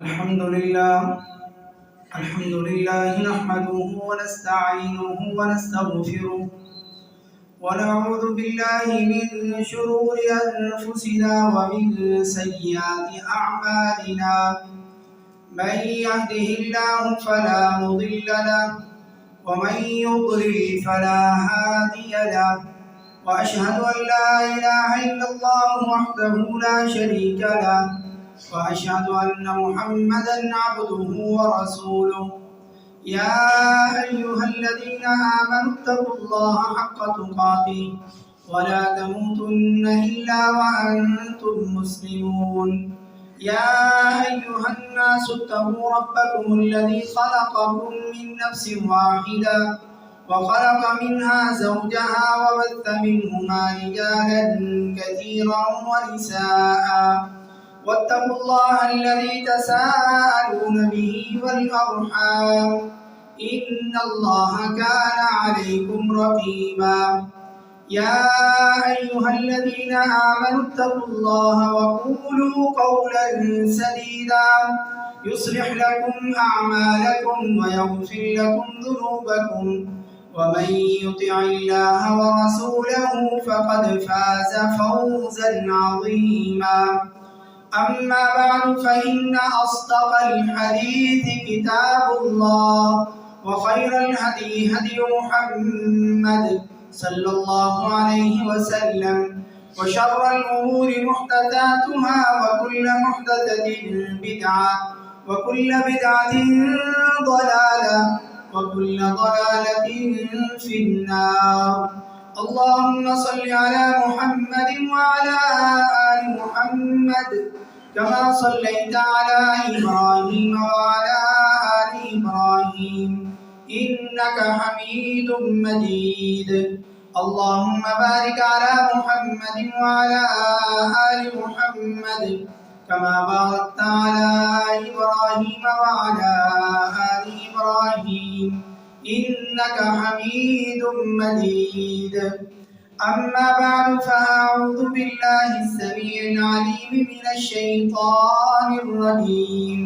الحمد لله نحمده ونستعينه ونستغفره ونعوذ بالله من شرور أنفسنا ومن سيئات أعمالنا. من يهده الله فلا مضل له ومن يضلل فلا هادي له. وأشهد أن لا إله إلا الله وحده لا شريك له وأشهد أن محمدًا عبده ورسوله. يا أيها الذين آمنوا اتقوا الله حق تقاته ولا تموتن إلا وأنتم مسلمون. يا أيها الناس اتقوا ربكم الذي خلقكم من نفس واحدة وخلق منها زوجها وبث منهما رجالا كثيرا ونساء. واتقوا الله الذي تساءلون به والأرحام إن الله كان عليكم رقيبا. يا أيها الذين آمنوا اتقوا الله وقولوا قولا سديدا يصلح لكم أعمالكم ويغفر لكم ذنوبكم ومن يطع الله ورسوله فقد فاز فوزا عظيما. أما بعد فإن أصدق الحديث كتاب الله وخير الهدي هدي محمد صلى الله عليه وسلم وشر الأمور محدثاتها وكل محدثة بدعة وكل بدعة ضلالة وكل ضلالة في النار. اللهم صل على محمد وعلى آل محمد كما صليت على إبراهيم وعلى آل إبراهيم إنك حميد مجيد. اللهم بارك على محمد وعلى آل محمد كما باركت على إبراهيم وعلى آل إبراهيم إنك حميد مجيد. أما بعد فأعوذ بالله السميع العليم من الشيطان الرجيم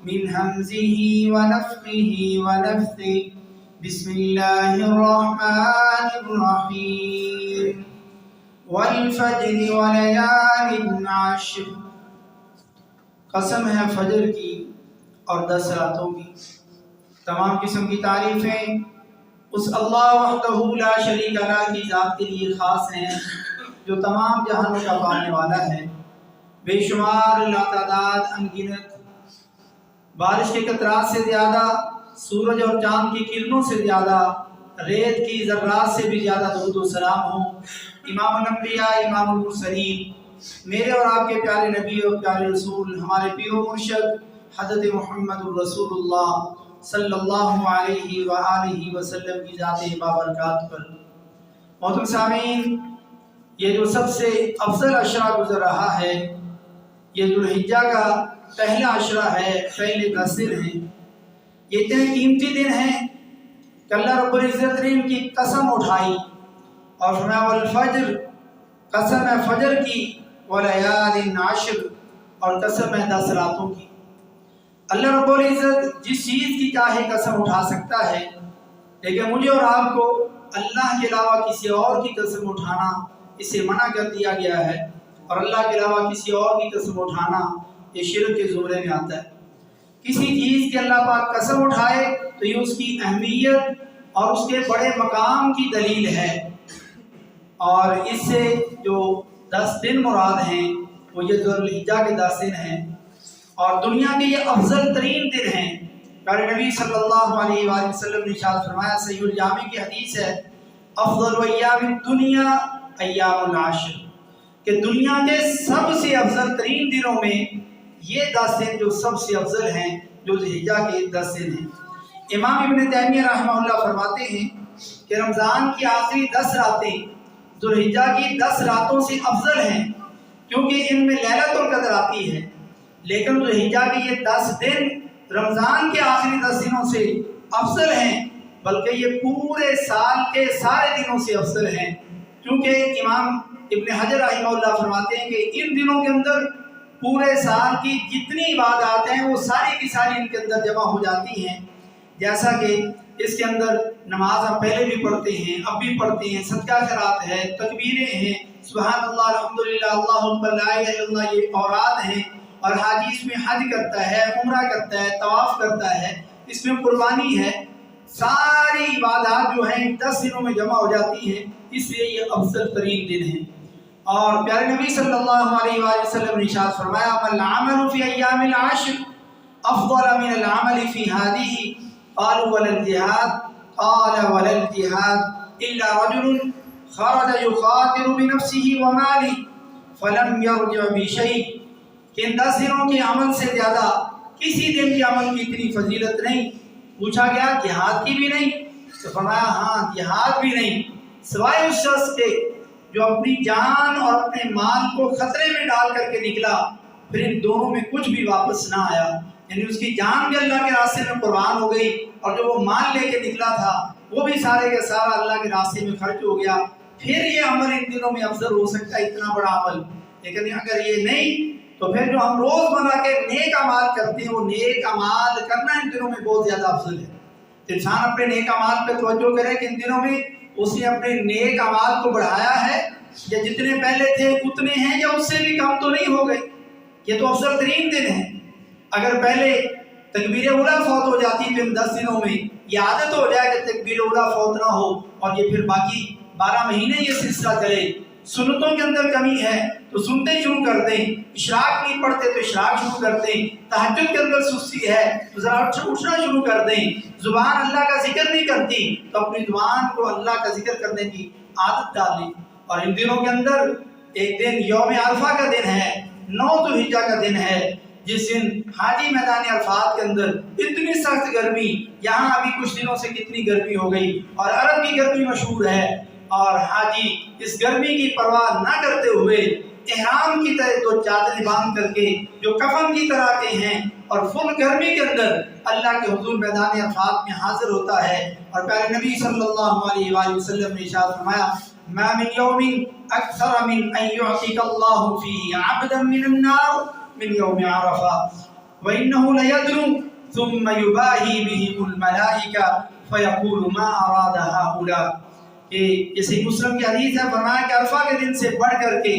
من همزه ونفخه ونفثه. بسم الله الرحمن الرحيم والفجر وليال عشر. قسم ہے فجر کی اور 10 راتوں کی. تمام قسم کی تعریفیں اس اللہ وحدہ لا شریک لہ کی ذات کے لیے خاص ہیں جو تمام جہانوں کا پالنے والا ہے. بے شمار لاتعداد انگنت بارش کے قطرات سے زیادہ، سورج اور چاند کی کرنوں سے زیادہ، ریت کی ذرات سے بھی زیادہ درود و سلام ہوں امام الانبیاء امام المرسلین میرے اور آپ کے پیارے نبی اور پیارے رسول ہمارے پیر و مرشد حضرت محمد الرسول اللہ صلی اللہ علیہ وآلہ وسلم کی ذات بابرکات پر. محترم سامعین، یہ جو سب سے افضل عشرہ گزر رہا ہے، یہ ذوالحجہ کا پہلا عشرہ ہے، پہلے 10 دن ہیں. یہ اتنے قیمتی دن ہیں کہ اللہ رب العزت نے ان کی قسم اٹھائی اور فرمایا والفجر، قسم ہے فجر کی، ولیال عشر، اور قسم ہے 10 راتوں کی. اللہ رب العزت جس چیز کی چاہے قسم اٹھا سکتا ہے، لیکن مجھے اور آپ کو اللہ کے علاوہ کسی اور کی قسم اٹھانا اسے منع کر دیا گیا ہے، اور اللہ کے علاوہ کسی اور کی قسم اٹھانا یہ شرک کے زمرے میں آتا ہے. کسی چیز کی اللہ پاک قسم اٹھائے تو یہ اس کی اہمیت اور اس کے بڑے مقام کی دلیل ہے. اور اس سے جو 10 دن مراد ہیں وہ یہ ذوالحجہ کے 10 دن ہیں، اور دنیا کے یہ افضل ترین دن ہیں. پیارے نبی صلی اللہ علیہ وآلہ وسلم نے ارشاد فرمایا، صحیح الجامع کی حدیث ہے، افضل ایام الدنیا ایام العشر، کہ دنیا کے سب سے افضل ترین دنوں میں یہ 10 دن جو سب سے افضل ہیں، جو ذوالحجہ کے 10 دن ہیں. امام ابن تیمیہ رحمہ اللہ فرماتے ہیں کہ رمضان کی آخری 10 راتیں ذوالحجہ کی 10 راتوں سے افضل ہیں، کیونکہ ان میں لیلۃ القدر آتی ہے. لیکن ذوالحجہ کے یہ 10 دن رمضان کے آخری 10 دنوں سے افضل ہیں، بلکہ یہ پورے سال کے سارے دنوں سے افضل ہیں. کیونکہ امام ابن حجر رحمہ اللہ فرماتے ہیں کہ ان دنوں کے اندر پورے سال کی جتنی عبادات ہیں وہ ساری کی ساری ان کے اندر جمع ہو جاتی ہیں. جیسا کہ اس کے اندر نماز ہم پہلے بھی پڑھتے ہیں، اب بھی پڑھتے ہیں، صدقہ خیرات ہے، تکبیریں ہیں، سبحان اللہ، الحمدللہ، اللہ اکبر، لا الہ الا اللہ، یہ اوراد ہیں. اور حاجی اس میں حج کرتا ہے، عمرہ کرتا ہے، طواف کرتا ہے، اس میں قربانی ہے. ساری عبادات جو ہیں 10 دنوں میں جمع ہو جاتی ہیں، اس لیے یہ افضل ترین دن ہیں. اور پیارے نبی صلی اللہ علیہ وآلہ وسلم نے ارشاد فرمایا من العمل فی ایام العشر افضل من العمل فی هذه قالوا ولا الجهاد قال ولا الجهاد الا رجل خرج يخاطر بنفسه وماله فلم يرجع بشيء کہ ان 10 دنوں کے عمل سے زیادہ کسی دن کے عمل کی اتنی فضیلت نہیں. پوچھا گیا جہاد کی بھی نہیں؟ تو فرمایا ہاں جہاد بھی نہیں، سوائے اس شخص کے جو اپنی جان اور اپنے مال کو خطرے میں ڈال کر کے نکلا، پھر ان دونوں میں کچھ بھی واپس نہ آیا. یعنی اس کی جان بھی اللہ کے راستے میں قربان ہو گئی، اور جو وہ مال لے کے نکلا تھا وہ بھی سارے کا سارا اللہ کے راستے میں خرچ ہو گیا. پھر یہ عمل ان دنوں میں افضل ہو سکتا ہے، اتنا بڑا عمل. لیکن اگر یہ نہیں تو پھر جو ہم روز بنا کے نیک اعمال کرتے ہیں، وہ نیک اعمال کرنا ان دنوں میں بہت زیادہ افضل ہے. انسان اپنے نیک اعمال پہ توجہ کرے کہ ان دنوں میں اس نے اپنے نیک اعمال کو بڑھایا ہے، یا جتنے پہلے تھے اتنے ہیں، یا اس سے بھی کم تو نہیں ہو گئے. یہ تو افضل ترین دن ہے. اگر پہلے تکبیر اولیٰ فوت ہو جاتی تو ان 10 دنوں میں یہ عادت ہو جائے کہ تکبیر اولیٰ فوت نہ ہو، اور یہ پھر باقی 12 مہینے یہ سلسلہ چلے. سنتوں کے اندر کمی ہے تو سنتے شروع کر دیں، اشراق نہیں پڑھتے تو اشراق شروع کر دیں، تہجد کے اندر سستی ہے تو ذرا اٹھنا شروع کر دیں، زبان اللہ کا ذکر نہیں کرتی تو اپنی زبان کو اللہ کا ذکر کرنے کی عادت ڈالیں. اور ان دنوں کے اندر ایک دن یوم عرفہ کا دن ہے، 9 ذو الحجہ کا دن ہے، جس دن حاجی میدان عرفات کے اندر اتنی سخت گرمی، یہاں ابھی کچھ دنوں سے کتنی گرمی ہو گئی، اور عرب کی گرمی مشہور ہے، اور حاجی اس گرمی کی پرواہ نہ کرتے ہوئے احرام کی طرح 2 چادریں باندھ کر کے جو کفن کی طرح کے ہیں، اور فل گرمی کے اندر اللہ کے حضور میدان عرفات میں حاضر ہوتا ہے. اور پیارے نبی صلی اللہ علیہ وآلہ وسلم نے ارشاد فرمایا ما من يوم اکثر من ان يعتق الله فيه عبدا من النار من يوم عرفہ وانه ليدنو ثم يباهي بهم الملائکہ فيقول ما اراد هؤلاء. کہ جیسے مسلم کی حدیث ہے، فرمایا کہ عرفہ کے دن سے بڑھ کر کے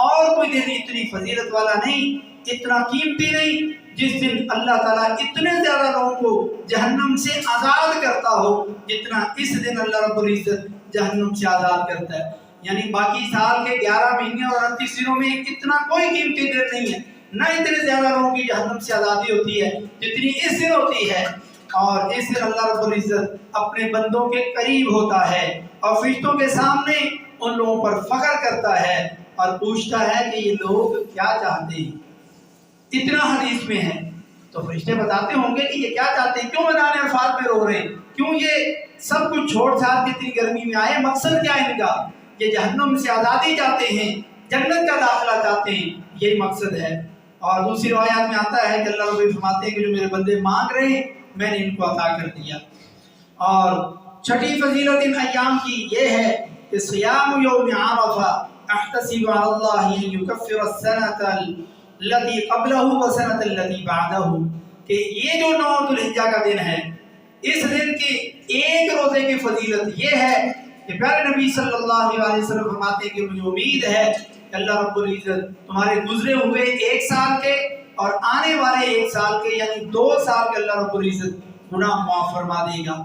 اور کوئی دن اتنی فضیلت والا نہیں، اتنا قیمتی نہیں، جس دن اللہ تعالیٰ اتنے زیادہ لوگوں کو جہنم سے آزاد کرتا ہو جتنا اس دن اللہ رب العزت جہنم سے آزاد کرتا ہے. یعنی باقی سال کے 11 مہینے اور 29 دنوں میں اتنا کوئی قیمتی دن نہیں ہے، نہ اتنے زیادہ لوگوں کی جہنم سے آزادی ہوتی ہے جتنی اس دن ہوتی ہے. اور اس دن اللہ رب العزت اپنے بندوں کے قریب ہوتا ہے، اور فرشتوں کے سامنے ان لوگوں پر فخر کرتا ہے اور پوچھتا ہے کہ یہ لوگ کیا چاہتے ہیں. اتنا حدیث میں ہے تو فرشتے بتاتے ہوں گے کہ یہ کیا چاہتے ہیں، کیوں میدان عرفات میں رو رہے ہیں، کیوں یہ سب کچھ چھوڑ چھاڑ کے اتنی گرمی میں آئے، مقصد کیا ہے ان کا؟ یہ جہنم سے آزادی چاہتے ہیں، جنت کا داخلہ چاہتے ہیں، یہی مقصد ہے. اور دوسری روایات میں آتا ہے کہ اللہ رب فرماتے ہیں کہ جو میرے بندے مانگ رہے ہیں میں نے ان کو عطا کر دیا. اور چھٹی فضیلت ان ایام کی یہ ہے کہ صیام یوم عرفہ احتسب علی اللہ ان یکفر السنۃ التي قبلہ والسنۃ التي بعدہ، کہ یہ جو 9 ذو الحجہ کا دن ہے، اس دن کے ایک روزے کی فضیلت یہ ہے کہ پیارے نبی صلی اللہ علیہ وسلم فرماتے ہیں کہ مجھے امید ہے کہ اللہ رب العزت تمہارے گزرے ہوئے 1 سال کے اور آنے والے 1 سال کے یعنی 2 سال کے اللہ رب العزت گناہ معاف فرما دے گا.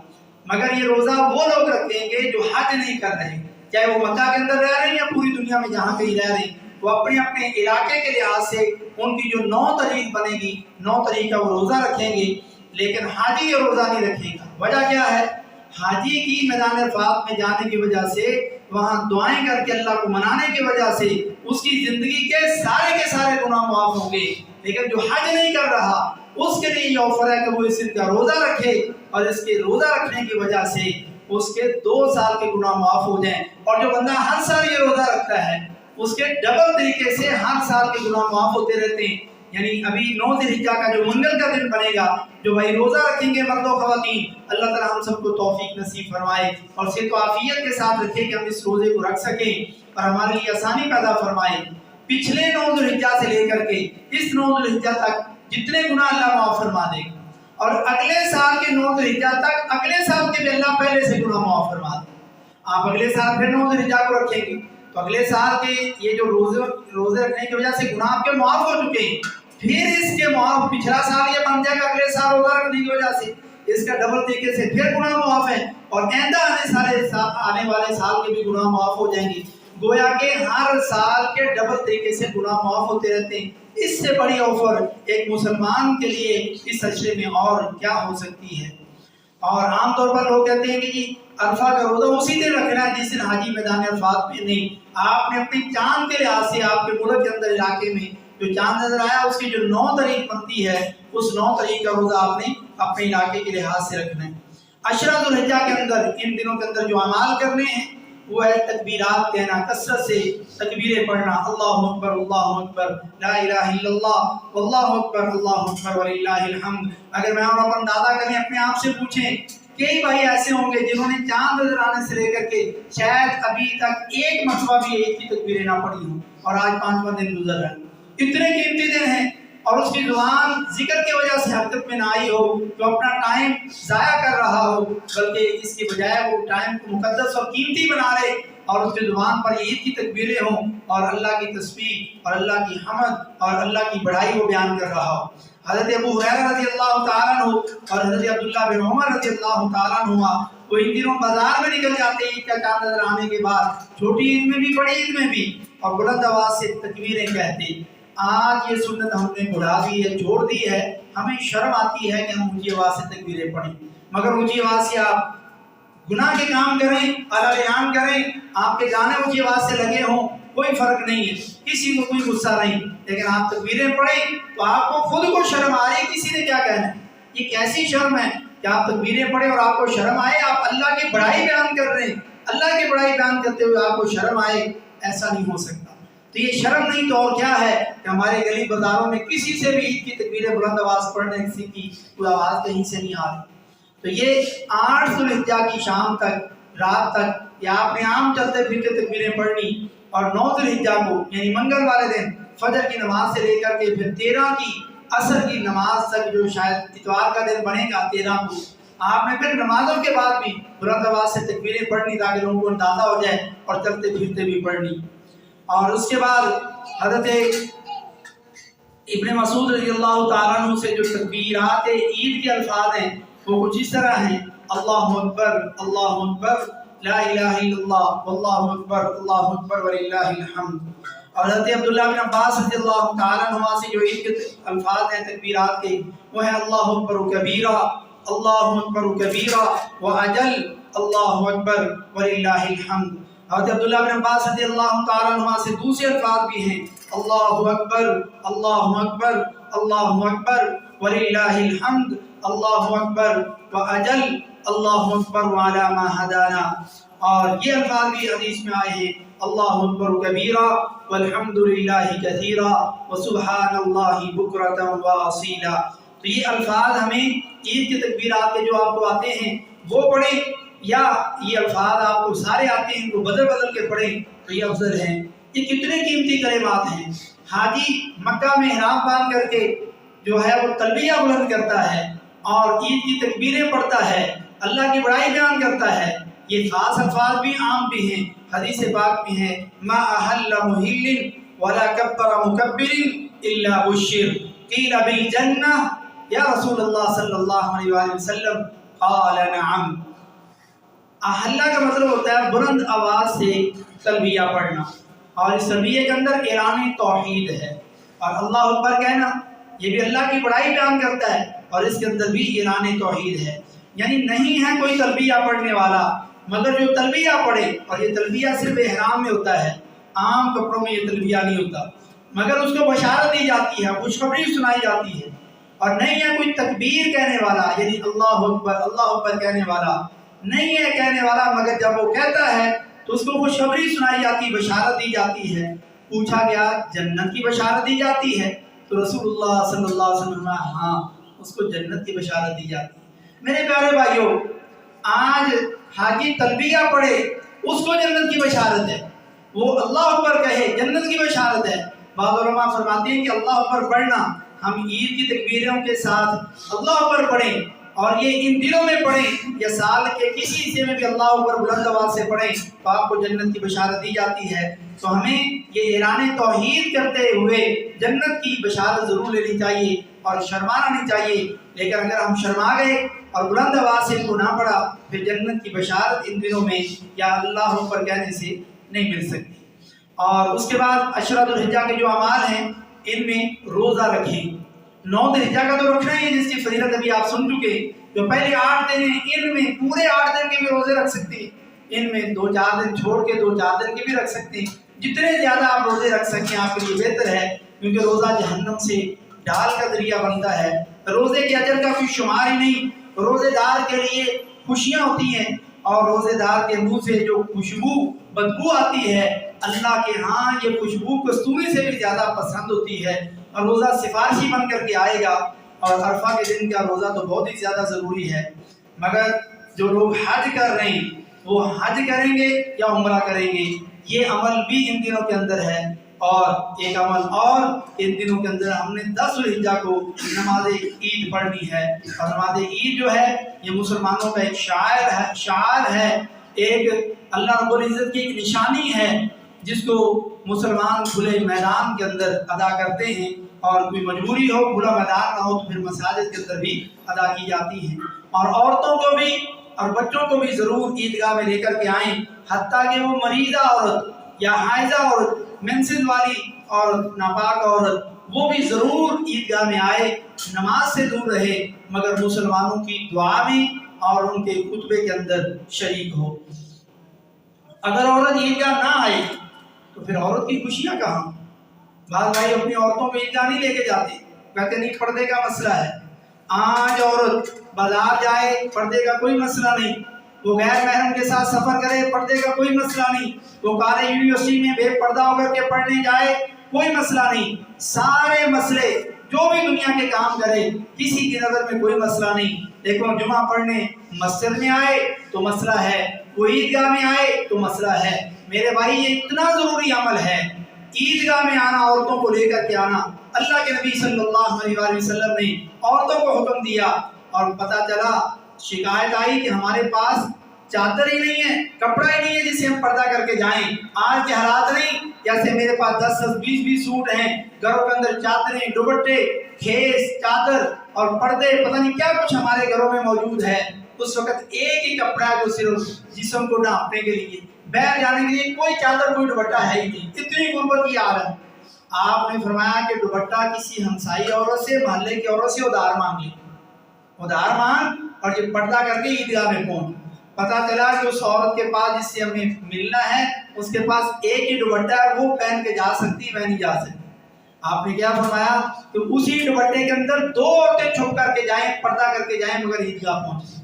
مگر یہ روزہ وہ لوگ رکھیں گے جو حج نہیں کر رہے، چاہے وہ مکہ کے اندر رہ رہے ہیں یا پوری دنیا میں جہاں کہیں رہ رہے ہیں، وہ اپنے اپنے علاقے کے لحاظ سے ان کی جو 9 تاریخ بنے گی 9 تاریخ کا وہ روزہ رکھیں گے. لیکن حاجی یہ روزہ نہیں رکھے گا. وجہ کیا ہے؟ حاجی کی میدان عرفات میں جانے کی وجہ سے، وہاں دعائیں کر کے اللہ کو منانے کی وجہ سے اس کی زندگی کے سارے گناہ معاف ہوں گے. لیکن جو حج نہیں کر رہا اس کے لیے یہ آفر ہے کہ وہ اس دن کا روزہ رکھے، اور اس کے روزہ رکھنے کی وجہ سے اس کے 2 سال کے گناہ معاف ہو جائیں. اور جو بندہ ہر سال یہ روزہ رکھتا ہے اس کے ڈبل طریقے سے ہر سال کے گناہ معاف ہوتے رہتے ہیں. یعنی ابھی 9 ذی الحجہ کا جو منگل کا دن بنے گا، جو بھائی روزہ رکھیں گے مرد و خواتین، اللہ تعالیٰ ہم سب کو توفیق نصیب فرمائے اور صحت و عافیت کے ساتھ رکھے کہ ہم اس روزے کو رکھ سکیں اور ہمارے لیے آسانی پیدا فرمائے. پچھلے 9 ذوالحجہ سے لے کر کے اس 9 ذوالحجہ تک جتنے گناہ اللہ معاف فرما دے گا، اور اگلے سال کے 9 ذوالحجہ تک اگلے سال کے بھی اللہ پہلے سے گناہ معاف فرما دے۔ آپ اگلے سال پھر 9 ذوالحجہ کو رکھیں گے تو اگلے سال کے یہ جو روزے رکھنے کی وجہ سے گناہ آپ کے معاف ہو چکے ہیں، پھر اس کے معاف پچھلا سال یہ بن جائے گا اگلے سال روزہ رکھنے کی وجہ سے اس کا ڈبل طریقے سے پھر گناہ معاف ہے، اور آئندہ آنے والے سال کے بھی گناہ معاف ہو جائیں گے۔ گویا کہ ہر سال کے ڈبل طریقے سے گناہ معاف ہوتے رہتے ہیں۔ اس سے بڑی آفر ایک مسلمان کے لیے اس عرصے میں اور کیا ہو سکتی ہے؟ اور عام طور پر لوگ کہتے ہیں کہ جی عرفہ کا روزہ اسی دن رکھنا ہے جس دن حاجی میدان عرفات میں، نہیں، آپ نے اپنے چاند کے لحاظ سے آپ کے ملک کے اندر علاقے میں جو چاند نظر آیا اس کی جو 9 تاریخ بنتی ہے اس 9 تاریخ کا روزہ آپ نے اپنے علاقے کے لحاظ سے رکھنا ہے۔ عشرہ ذوالحجہ کے اندر ان دنوں کے اندر جو اعمال کرنے ہیں وہ ہے تکبیرات کہنا، کثرت سے تکبیریں پڑھنا، اللہ اکبر لا الہ الا اللہ واللہ اکبر وللہ الحمد۔ اگر میں اور اپن اندازہ کریں اپنے آپ سے پوچھیں، کئی بھائی ایسے ہوں گے جنہوں نے چاند نظر آنے سے لے کر کے شاید ابھی تک ایک مرتبہ بھی عید کی تکبیریں نہ پڑھی ہوں، اور آج 5واں دن گزر رہا ہے۔ اتنے قیمتی دن ہیں اور اس کی زبان ذکر کی وجہ سے حرکت میں نہ آئی ہو، جو اپنا ٹائم ضائع کر رہا ہو، بلکہ اس کی بجائے وہ ٹائم کو مقدس اور قیمتی بنا لے اور اس کی زبان پر عید کی تکبیریں ہوں اور اللہ کی تسبیح اور اللہ کی حمد اور اللہ کی بڑائی کو بیان کر رہا ہو۔ حضرت ابو ہریرہ رضی اللہ تعالیٰ عنہ اور حضرت عبداللہ بن عمر رضی اللہ تعالیٰ عنہ وہ ان دنوں بازار میں نکل جاتے ہیں عید کا چاند نظر آنے کے بعد، چھوٹی عید میں بھی بڑی عید میں بھی، اور بلند آواز سے تکبیریں کہتے ہیں۔ آج یہ سنت ہم نے بڑھا دی ہے، چھوڑ دی ہے، ہمیں شرم آتی ہے کہ ہم اونچی آواز سے تکبیریں پڑھیں، مگر اونچی آواز سے آپ گناہ کے کام کریں، اعلان کریں، آپ کے گانے اونچی آواز سے لگے ہوں، کوئی فرق نہیں ہے، کسی کو کوئی غصہ نہیں، لیکن آپ تکبیریں پڑھیں تو آپ کو خود کو شرم آ رہی کسی نے کیا کہنا ہے۔ یہ کیسی شرم ہے کہ آپ تکبیریں پڑھیں اور آپ کو شرم آئے، آپ اللہ کی بڑائی بیان کر رہے ہیں، اللہ کی بڑائی بیان کرتے ہوئے آپ کو شرم آئے، ایسا نہیں ہو سکتا۔ تو یہ شرم نہیں تو اور کیا ہے کہ ہمارے گلی بازاروں میں کسی سے بھی عید کی تکبیریں بلند آواز پڑھنے کسی کی کوئی آواز کہیں سے نہیں آ رہی۔ تو یہ 8 ذوالحجہ کی شام تک، رات تک، یا آپ نے عام چلتے پھرتے تکبیریں پڑھنی، اور 9 ذوالحجہ کو یعنی منگل والے دن فجر کی نماز سے لے کر کے پھر 13 کی عصر کی نماز تک، جو شاید اتوار کا دن بنے گا 13 کو، آپ نے پھر نمازوں کے بعد بھی بلند آواز سے تکبیریں پڑھنی تاکہ لوگوں کو اندازہ ہو جائے، اور چلتے پھرتے بھی پڑھنی۔ اور اس کے بعد حضرت ابن مسعود رضی اللہ تعالیٰ عنہ سے جو تکبیرات عید کے الفاظ ہیں وہ کچھ اس طرح ہیں: اللہ اکبر لا الہ الا اللہ واللہ اکبر وللہ الحمد۔ اور حضرت عبداللہ بن عباس رضی اللہ تعالیٰ عنہ سے جو عید کے الفاظ ہیں تکبیرات کے وہ ہیں: اللہ اکبر کبیرہ واجل، اللہ اکبر وللہ الحمد۔ حضرت عبداللہ بن عباس رضی اللہ تعالیٰ عنہ سے دوسرے الفاظ بھی ہیں: اللہ اکبر وللہ الحمد، اللہ اکبر واجل، اللہ اکبر وعلی ما ہدانا۔ اور یہ الفاظ بھی حدیث میں آئے ہیں: اللہ اکبر کبیرہ والحمد للہ کثیرہ وسبحان اللہ بکرۃ واصیلا۔ تو یہ الفاظ ہمیں عید کے تکبیرات کے جو آپ کو آتے ہیں وہ پڑھیں، یا یہ الفاظ آپ کو سارے آتے ہیں تو بدل کے پڑھیں تو یہ افضل ہیں۔ یہ کتنے قیمتی کلمات ہیں۔ حاجی مکہ میں احرام باندھ کر کے جو ہے وہ تلبیہ بلند کرتا ہے اور عید کی تکبیریں پڑھتا ہے، اللہ کی بڑائی بیان کرتا ہے، یہ خاص الفاظ بھی عام بھی ہیں، حدیث پاک میں ہے: ما احل محل ولا کبر مکبر الا بشر قیل بالجنہ یا رسول اللہ صلی اللہ علیہ وآلہ وسلم قال نعم۔ احلہ کا مطلب ہوتا ہے بلند آواز سے تلبیہ پڑھنا، اور اس تلبیہ کے اندر اعلان توحید ہے، اور اللہ اکبر کہنا یہ بھی اللہ کی بڑائی بیان کرتا ہے، اور اس کے اندر بھی اعلان توحید ہے۔ یعنی نہیں ہے کوئی تلبیہ پڑھنے والا مگر جو تلبیہ پڑھے، اور یہ تلبیہ صرف احرام میں ہوتا ہے، عام کپڑوں میں یہ تلبیہ نہیں ہوتا، مگر اس کو بشارت دی جاتی ہے، خوشخبری سنائی جاتی ہے۔ اور نہیں ہے کوئی تکبیر کہنے والا، یعنی اللہ اکبر کہنے والا نہیں ہے کہنے والا، مگر جب وہ کہتا ہے تو اس کو خوشخبری سنائی جاتی، بشارت دی جاتی ہے۔ پوچھا گیا جنت کی بشارت دی جاتی ہے تو رسول اللہ صلی اللہ علیہ وسلم نے ہاں، اس کو جنت کی بشارت دی جاتی ہے۔ میرے پیارے بھائیوں، آج حاجی تلبیہ پڑھے اس کو جنت کی بشارت ہے، وہ اللہ اکبر کہے جنت کی بشارت ہے، بعض علماء فرماتے ہیں کہ اللہ اکبر پڑھنا ہم عید کی تکبیروں کے ساتھ اللہ اکبر پڑھیں اور یہ ان دنوں میں پڑھیں یا سال کے کسی حصے میں بھی اللہ اکبر بلند آواز سے پڑھیں تو آپ کو جنت کی بشارت دی جاتی ہے۔ تو ہمیں یہ اعلان توحید کرتے ہوئے جنت کی بشارت ضرور لینی چاہیے اور شرمانا نہیں چاہیے، لیکن اگر ہم شرما گئے اور بلند آواز سے ان کو نہ پڑھا پھر جنت کی بشارت ان دنوں میں یا اللہ اکبر کہنے سے نہیں مل سکتی۔ اور اس کے بعد عشرۃ الحجہ کے جو اعمال ہیں ان میں روزہ رکھیں۔ 9 ذی الحجہ کا تو رکھنا ہی ہے جس کی فضیلت ابھی آپ سن چکے۔ جو پہلے 8 دن ہیں ان میں پورے 8 دن کے بھی روزے رکھ سکتے ہیں، ان میں 2-4 دن چھوڑ کے 2-4 دن کے بھی رکھ سکتے ہیں۔ جتنے زیادہ آپ روزے رکھ سکیں آپ کے لیے بہتر ہے، کیونکہ روزہ جہنم سے ڈال کا ذریعہ بنتا ہے۔ روزے کے اجر کا کوئی شمار ہی نہیں۔ روزے دار کے لیے خوشیاں ہوتی ہیں اور روزے دار کے منہ سے جو خوشبو بدبو آتی ہے اللہ کے ہاں یہ خوشبو کستوری سے بھی زیادہ پسند ہوتی ہے، اور روزہ سفارشی بن کر کے آئے گا۔ اور عرفہ کے دن کا روزہ تو بہت ہی زیادہ ضروری ہے۔ مگر جو لوگ حج کر رہے ہیں وہ حج کریں گے یا عمرہ کریں گے، یہ عمل بھی ان دنوں کے اندر ہے۔ اور ایک عمل اور ان دنوں کے اندر ہم نے 10 ذی الحجہ کو نماز عید پڑھنی ہے، اور نماز عید جو ہے یہ مسلمانوں کا ایک شعار ہے، ایک اللہ رب العزت کی ایک نشانی ہے جس کو مسلمان کھلے میدان کے اندر ادا کرتے ہیں، اور کوئی مجبوری ہو کھلا میدان نہ ہو تو پھر مساجد کے اندر بھی ادا کی جاتی ہیں۔ اور عورتوں کو بھی اور بچوں کو بھی ضرور عیدگاہ میں لے کر کے آئیں، حتیٰ کہ وہ مریضہ عورت یا حائضہ عورت، مینسز والی عورت، ناپاک عورت، وہ بھی ضرور عیدگاہ میں آئے، نماز سے دور رہے مگر مسلمانوں کی دعا میں اور ان کے خطبے کے اندر شریک ہو۔ اگر عورت عیدگاہ نہ آئے تو پھر عورت کی خوشیاں کہاں؟ بعض بھائی اپنی عورتوں کو عیدگاہ نہیں لے کے جاتے، کہتے نہیں پردے کا مسئلہ ہے۔ آج عورت بازار جائے پردے کا کوئی مسئلہ نہیں، وہ غیر محرم کے ساتھ سفر کرے پردے کا کوئی مسئلہ نہیں، وہ کالج یونیورسٹی میں بے پردہ ہو کر کے پڑھنے جائے کوئی مسئلہ نہیں۔ سارے مسئلے جو بھی دنیا کے کام کرے کسی کی نظر میں کوئی مسئلہ نہیں۔ دیکھو جمعہ پڑھنے مسجد میں آئے تو مسئلہ ہے، وہ عیدگاہ میں آئے تو مسئلہ ہے۔ میرے بھائی یہ اتنا ضروری عمل ہے، عیدگاہ میں آنا، عورتوں کو لے کر کے آنا۔ اللہ کے نبی صلی اللہ علیہ وسلم نے عورتوں کو حکم دیا، اور پتہ چلا شکایت آئی کہ ہمارے پاس چادر ہی نہیں ہے، کپڑا ہی نہیں ہے جسے ہم پردہ کر کے جائیں۔ آج کے حالات نہیں جیسے میرے پاس 10-20 سوٹ ہیں، گھروں کے اندر چادریں، دوپٹے، کھیس، چادر اور پردے، پتہ نہیں کیا کچھ ہمارے گھروں میں موجود ہے۔ اس وقت ایک ہی کپڑا ہے جو صرف جسم کو ڈھانپنے کے لیے، باہر جانے کے لیے کوئی چادر کوئی دوپٹہ ہے ہی نہیں۔ اتنی غربت کی حالت۔ آپ نے فرمایا کہ دوپٹہ کسی ہمسائی عورت سے، محلے کی عورت سے ادھار مانگ لے، ادھار مانگ اور یہ پردہ کر کے عیدگاہ میں پہنچ۔ پتہ چلا کہ اس عورت کے پاس جس سے ہمیں ملنا ہے اس کے پاس ایک ہی دوپٹہ ہے، وہ پہن کے جا سکتی، میں نہیں جا سکتی۔ آپ نے کیا فرمایا کہ اسی دوپٹے کے اندر 2 عورتیں چھپ کر کے جائیں، پردہ کر کے جائیں مگر عیدگاہ پہنچیں۔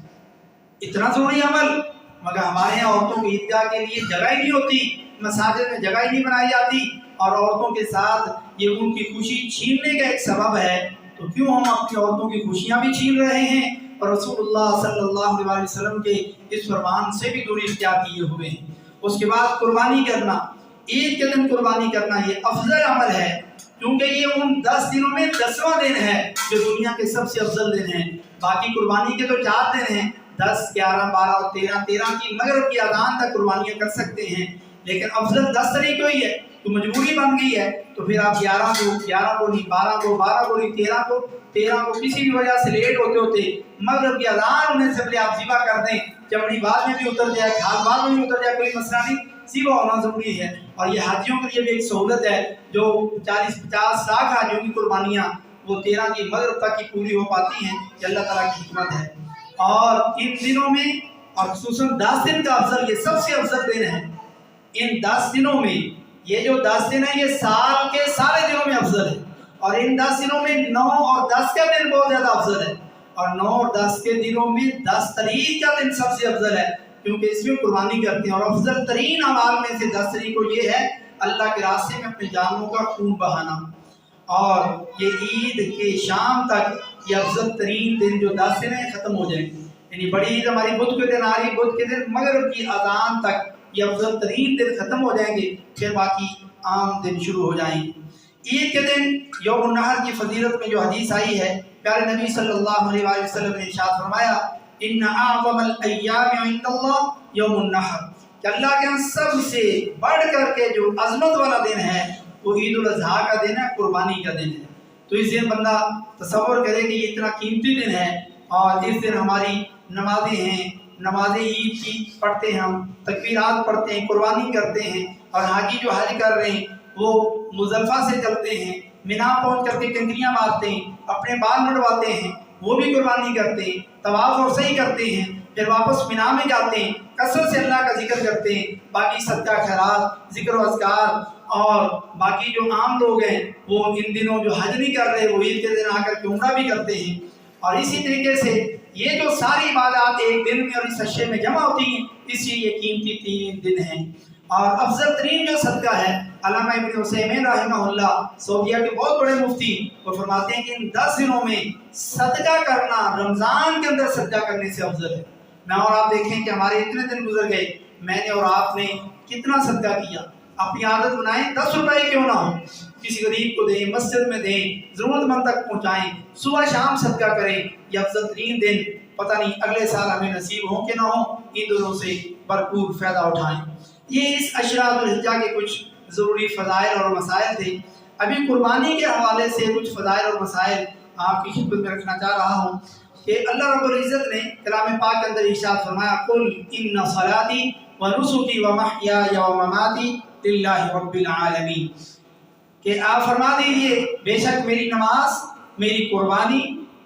اتنا ضروری عمل، مگر ہمارے یہاں عورتوں کو عیدگاہ کے لیے جگہ ہی نہیں ہوتی، مساجد میں جگہ ہی نہیں بنائی جاتی، اور عورتوں کے ساتھ یہ ان کی خوشی چھیننے کا ایک سبب ہے۔ تو کیوں ہم اپنی عورتوں کی خوشیاں بھی چھین رہے ہیں اور رسول اللہ صلی اللہ علیہ وسلم کے اس فرمان سے بھی دوری اختیار کیے ہوئے ہیں۔ اس کے بعد قربانی کرنا، عید کے دن قربانی کرنا یہ افضل عمل ہے، کیونکہ یہ ان 10 دنوں میں 10واں دن ہے جو دنیا کے سب سے افضل دن ہیں۔ باقی قربانی کے تو 4 دن ہیں، 10، 11، 12 اور 13 کی مغرب کی اذان تک قربانیاں کر سکتے ہیں، لیکن افضل 10 تاریخ کو ہی ہے، تو مجبوری بن گئی ہے تو پھر آپ 11 کو نہیں، 12 کو نہیں، 13 کو کسی بھی وجہ سے لیٹ ہوتے مغرب کی اذان ہونے سے پہلے آپ ذبح کر دیں، چمڑی بعد میں بھی اتر جائے، کھال بعد میں بھی اتر جائے، کوئی مسئلہ نہیں، ذبح ہونا ضروری ہے۔ اور یہ حاجیوں کے لیے بھی ایک سہولت ہے، جو 40-50 لاکھ حاجیوں کی قربانیاں وہ 13 کی مغرب تک کی پوری ہو پاتی ہیں، یہ اللہ تعالیٰ کی حکمت ہے۔ اور ان دنوں میں اور خصوصاً 10 دن کا افضل، یہ سب سے افضل دن ہے۔ ان 10 دنوں میں، یہ جو 10 دن ہیں یہ سال کے سارے دنوں میں افضل ہے، اور ان 10 دنوں میں 9 اور 10 کا دن بہت زیادہ افضل ہے، اور 9 اور 10 کے دنوں میں 10 تاریخ کا دن سب سے افضل ہے، کیونکہ اس میں قربانی کرتے ہیں۔ اور افضل ترین اعمال میں سے 10 تاریخ کو یہ ہے اللہ کے راستے میں اپنے جانوں کا خون بہانا، اور یہ عید کے شام تک یہ افضل ترین دن جو 10 دن ہیں ختم ہو جائیں، یعنی بڑی عید ہماری بدھ کے دن آ رہی، بدھ کے دن مغرب کی اذان تک یہ افضل ترین دن ختم ہو جائیں گے، پھر باقی عام دن شروع ہو جائیں گے۔ عید کے دن یوم النحر کی فضیلت میں جو حدیث آئی ہے، پیارے نبی صلی اللہ علیہ وآلہ وسلم نے ارشاد فرمایا ان اعظم الایام عند اللہ یوم النحر، کہ اللہ کے یہاں سب سے بڑھ کر کے جو عظمت والا دن ہے وہ عید الاضحیٰ کا دن ہے، قربانی کا دن ہے۔ تو اس دن بندہ تصور کرے کہ یہ اتنا قیمتی دن ہے، اور اس دن ہماری نمازیں ہیں، نماز عید کی پڑھتے ہیں، ہم تکبیرات پڑھتے ہیں، قربانی کرتے ہیں، اور حاجی جو حج کر رہے ہیں وہ مزدلفہ سے چلتے ہیں، مینا پہنچ کر کے کنکریاں مارتے ہیں، اپنے بال منڈواتے ہیں، وہ بھی قربانی کرتے ہیں، طواف اور سعی کرتے ہیں، پھر واپس مینا میں جاتے ہیں، کثرت سے اللہ کا ذکر کرتے ہیں، باقی صدقہ خیرات، ذکر و اذکار، اور باقی جو عام لوگ ہیں وہ ان دنوں جو حج نہیں کر رہے وہ عید کے دن آ کر کے عمرہ بھی کرتے ہیں۔ اور اسی طریقے سے یہ جو ساری عبادات ایک دن میں اور اس حشے میں جمع ہوتی ہیں، اس لیے یہ قیمتی 3 دن ہیں۔ اور افضل ترین جو صدقہ ہے، علامہ ابن عثیمین رحمہ اللہ سعودیہ کے بہت بڑے مفتی، وہ فرماتے ہیں کہ ان 10 دنوں میں صدقہ کرنا رمضان کے اندر صدقہ کرنے سے افضل ہے۔ میں اور آپ دیکھیں کہ ہمارے اتنے دن گزر گئے، میں نے اور آپ نے کتنا صدقہ کیا۔ اپنی عادت بنائیں، 10 روپے کیوں نہ ہو، کسی غریب کو دیں، مسجد میں دیں، ضرورت مند تک پہنچائیں، صبح شام صدقہ کریں۔ یہ افضل ترین دن پتہ نہیں اگلے سال ہمیں نصیب ہوں کہ نہ ہوں، ان دنوں سے بھرپور فائدہ اٹھائیں۔ یہ اس عشرہ ذوالحجہ کے کچھ ضروری فضائل اور مسائل تھے۔ ابھی قربانی کے حوالے سے کچھ فضائل اور مسائل آپ کی خدمت میں رکھنا چاہ رہا ہوں کہ اللہ رب العزت نے کلام پاک کے اندر ارشاد فرمایا قل ان صلاتی ونسکی ومحیای ومماتی للہ رب العالمین، کہ آپ فرما دیجئے بے شک میری نماز، میری قربانی،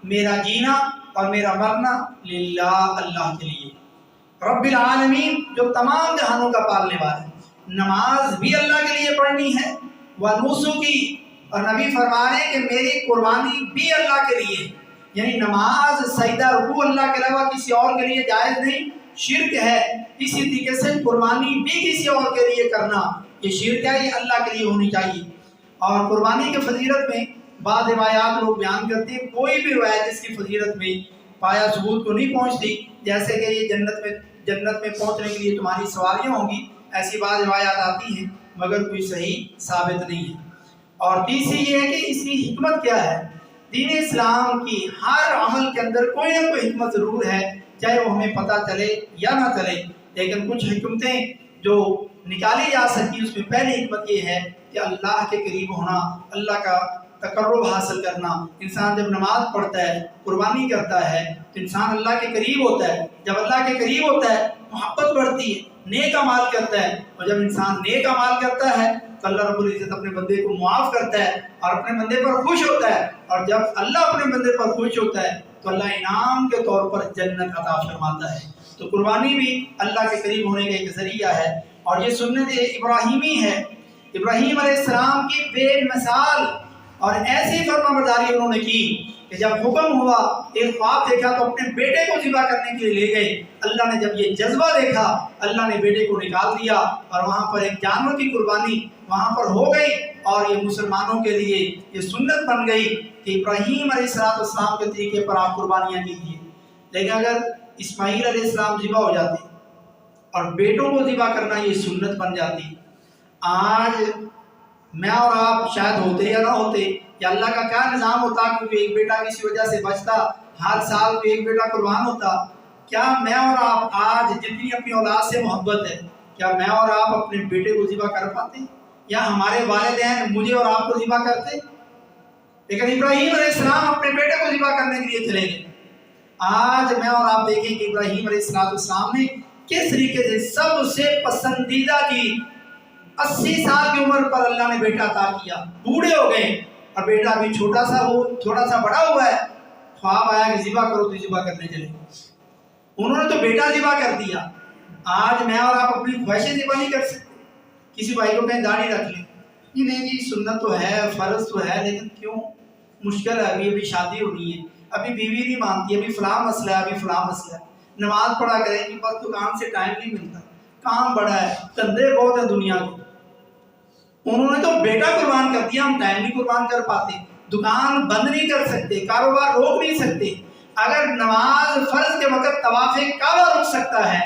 میرا جینا اور میرا مرنا للہ، اللہ کے لیے، رب العالمین جو تمام جہانوں کا پالنے والا ہے۔ نماز بھی اللہ کے لیے پڑھنی ہے، ونسکی، اور نبی فرما رہے ہیں کہ میری قربانی بھی اللہ کے لیے، یعنی نماز، سجدہ، رکوع اللہ کے علاوہ کسی اور کے لیے جائز نہیں، شرک ہے۔ اسی طریقے سے قربانی بھی کسی اور کے لیے کرنا یہ شرک ہے، یہ اللہ کے لیے ہونی چاہیے۔ اور قربانی کی فضیلت میں بعض روایات لوگ بیان کرتے ہیں، کوئی بھی روایت اس کی فضیلت میں پایا ثبوت کو نہیں پہنچتی، جیسے کہ یہ جنت میں پہنچنے کے لیے تمہاری سواریاں ہوں گی، ایسی بعض روایات آتی ہیں مگر کوئی صحیح ثابت نہیں ہے۔ اور تیسری یہ ہے کہ اس کی حکمت کیا ہے۔ دین اسلام کی ہر عمل کے اندر کوئی نہ کوئی حکمت ضرور ہے، چاہے وہ ہمیں پتہ چلے یا نہ چلے، لیکن کچھ حکمتیں جو نکالی جا سکتی اس میں پہلی حکمت یہ ہے کہ اللہ کے قریب ہونا، اللہ کا تقرب حاصل کرنا۔ انسان جب نماز پڑھتا ہے، قربانی کرتا ہے تو انسان اللہ کے قریب ہوتا ہے۔ جب اللہ کے قریب ہوتا ہے محبت بڑھتی ہے، نیک اعمال کرتا ہے، اور جب انسان نیک اعمال کرتا ہے تو اللہ رب العزت اپنے بندے کو معاف کرتا ہے اور اپنے بندے پر خوش ہوتا ہے، اور جب اللہ اپنے بندے پر خوش ہوتا ہے تو اللہ انعام کے طور پر جنت عطا فرماتا ہے۔ تو قربانی بھی اللہ کے قریب ہونے کا ایک ذریعہ ہے، اور یہ سنت ابراہیمی ہے۔ ابراہیم علیہ السلام کی بے مثال اور ایسی فرما برداری انہوں نے کی کہ جب حکم ہوا، ایک خواب دیکھا تو اپنے بیٹے کو ذبح کرنے کے لیے لے گئے۔ اللہ نے جب یہ جذبہ دیکھا، اللہ نے بیٹے کو نکال دیا اور وہاں پر ایک جانور کی قربانی وہاں پر ہو گئی، اور یہ مسلمانوں کے لیے یہ سنت بن گئی کہ ابراہیم علیہ السلام کے طریقے پر آپ قربانیاں کیجیے۔ لیکن اگر اسماعیل علیہ السلام ذبح ہو جاتے اور بیٹوں کو ذبح کرنا یہ سنت بن جاتی، آج میں اور آپ شاید ہوتے یا نہ ہوتے، یا اللہ کا کیا نظام ہوتا کہ ایک بیٹا کسی وجہ سے بچتا، ہر سال کوئی ایک بیٹا قربان ہوتا۔ کیا میں اور آپ آج جتنی اپنی اولاد سے محبت ہے، کیا میں اور آپ اپنے بیٹے کو ذبح کر پاتے، یا ہمارے والدین مجھے اور آپ کو ذبح کرتے؟ لیکن ابراہیم علیہ السلام اپنے بیٹے کو ذبح کرنے کے لیے چلے گئے۔ آج میں اور آپ دیکھیں کہ ابراہیم علیہ السلام نے کس طریقے سے سب سے پسندیدہ کی 80 سال کی عمر پر اللہ نے بیٹا عطا کیا، بوڑھے ہو گئے اور بیٹا ابھی چھوٹا سا، وہ تھوڑا سا بڑا ہوا ہے، خواب آیا کہ ذبح کرو تو ذبح کرنے چلے، انہوں نے تو بیٹا ذبح کر دیا۔ آج میں اور آپ اپنی خواہشیں ذبح نہیں کر سکتے۔ کسی بھائی کو کہیں داڑھی رکھ لیں، یہ نہیں جی سنت تو ہے، فرض تو ہے، لیکن کیوں مشکل ہے، ابھی شادی ہونی ہے، ابھی بیوی نہیں مانتی، ابھی فلاں مسئلہ ہے، ابھی فلاں مسئلہ ہے، نماز پڑھا کریں گی، بس دکان سے ٹائم نہیں ملتا، کام بڑا ہے، دھندے بہت ہیں دنیا کے۔ انہوں نے تو بیٹا قربان کر دیا، ہم ٹائم نہیں قربان کر پاتے، دکان بند نہیں کر سکتے، کاروبار روک نہیں سکتے۔ اگر نماز فرض کے وقت طواف کعبہ رک سکتا ہے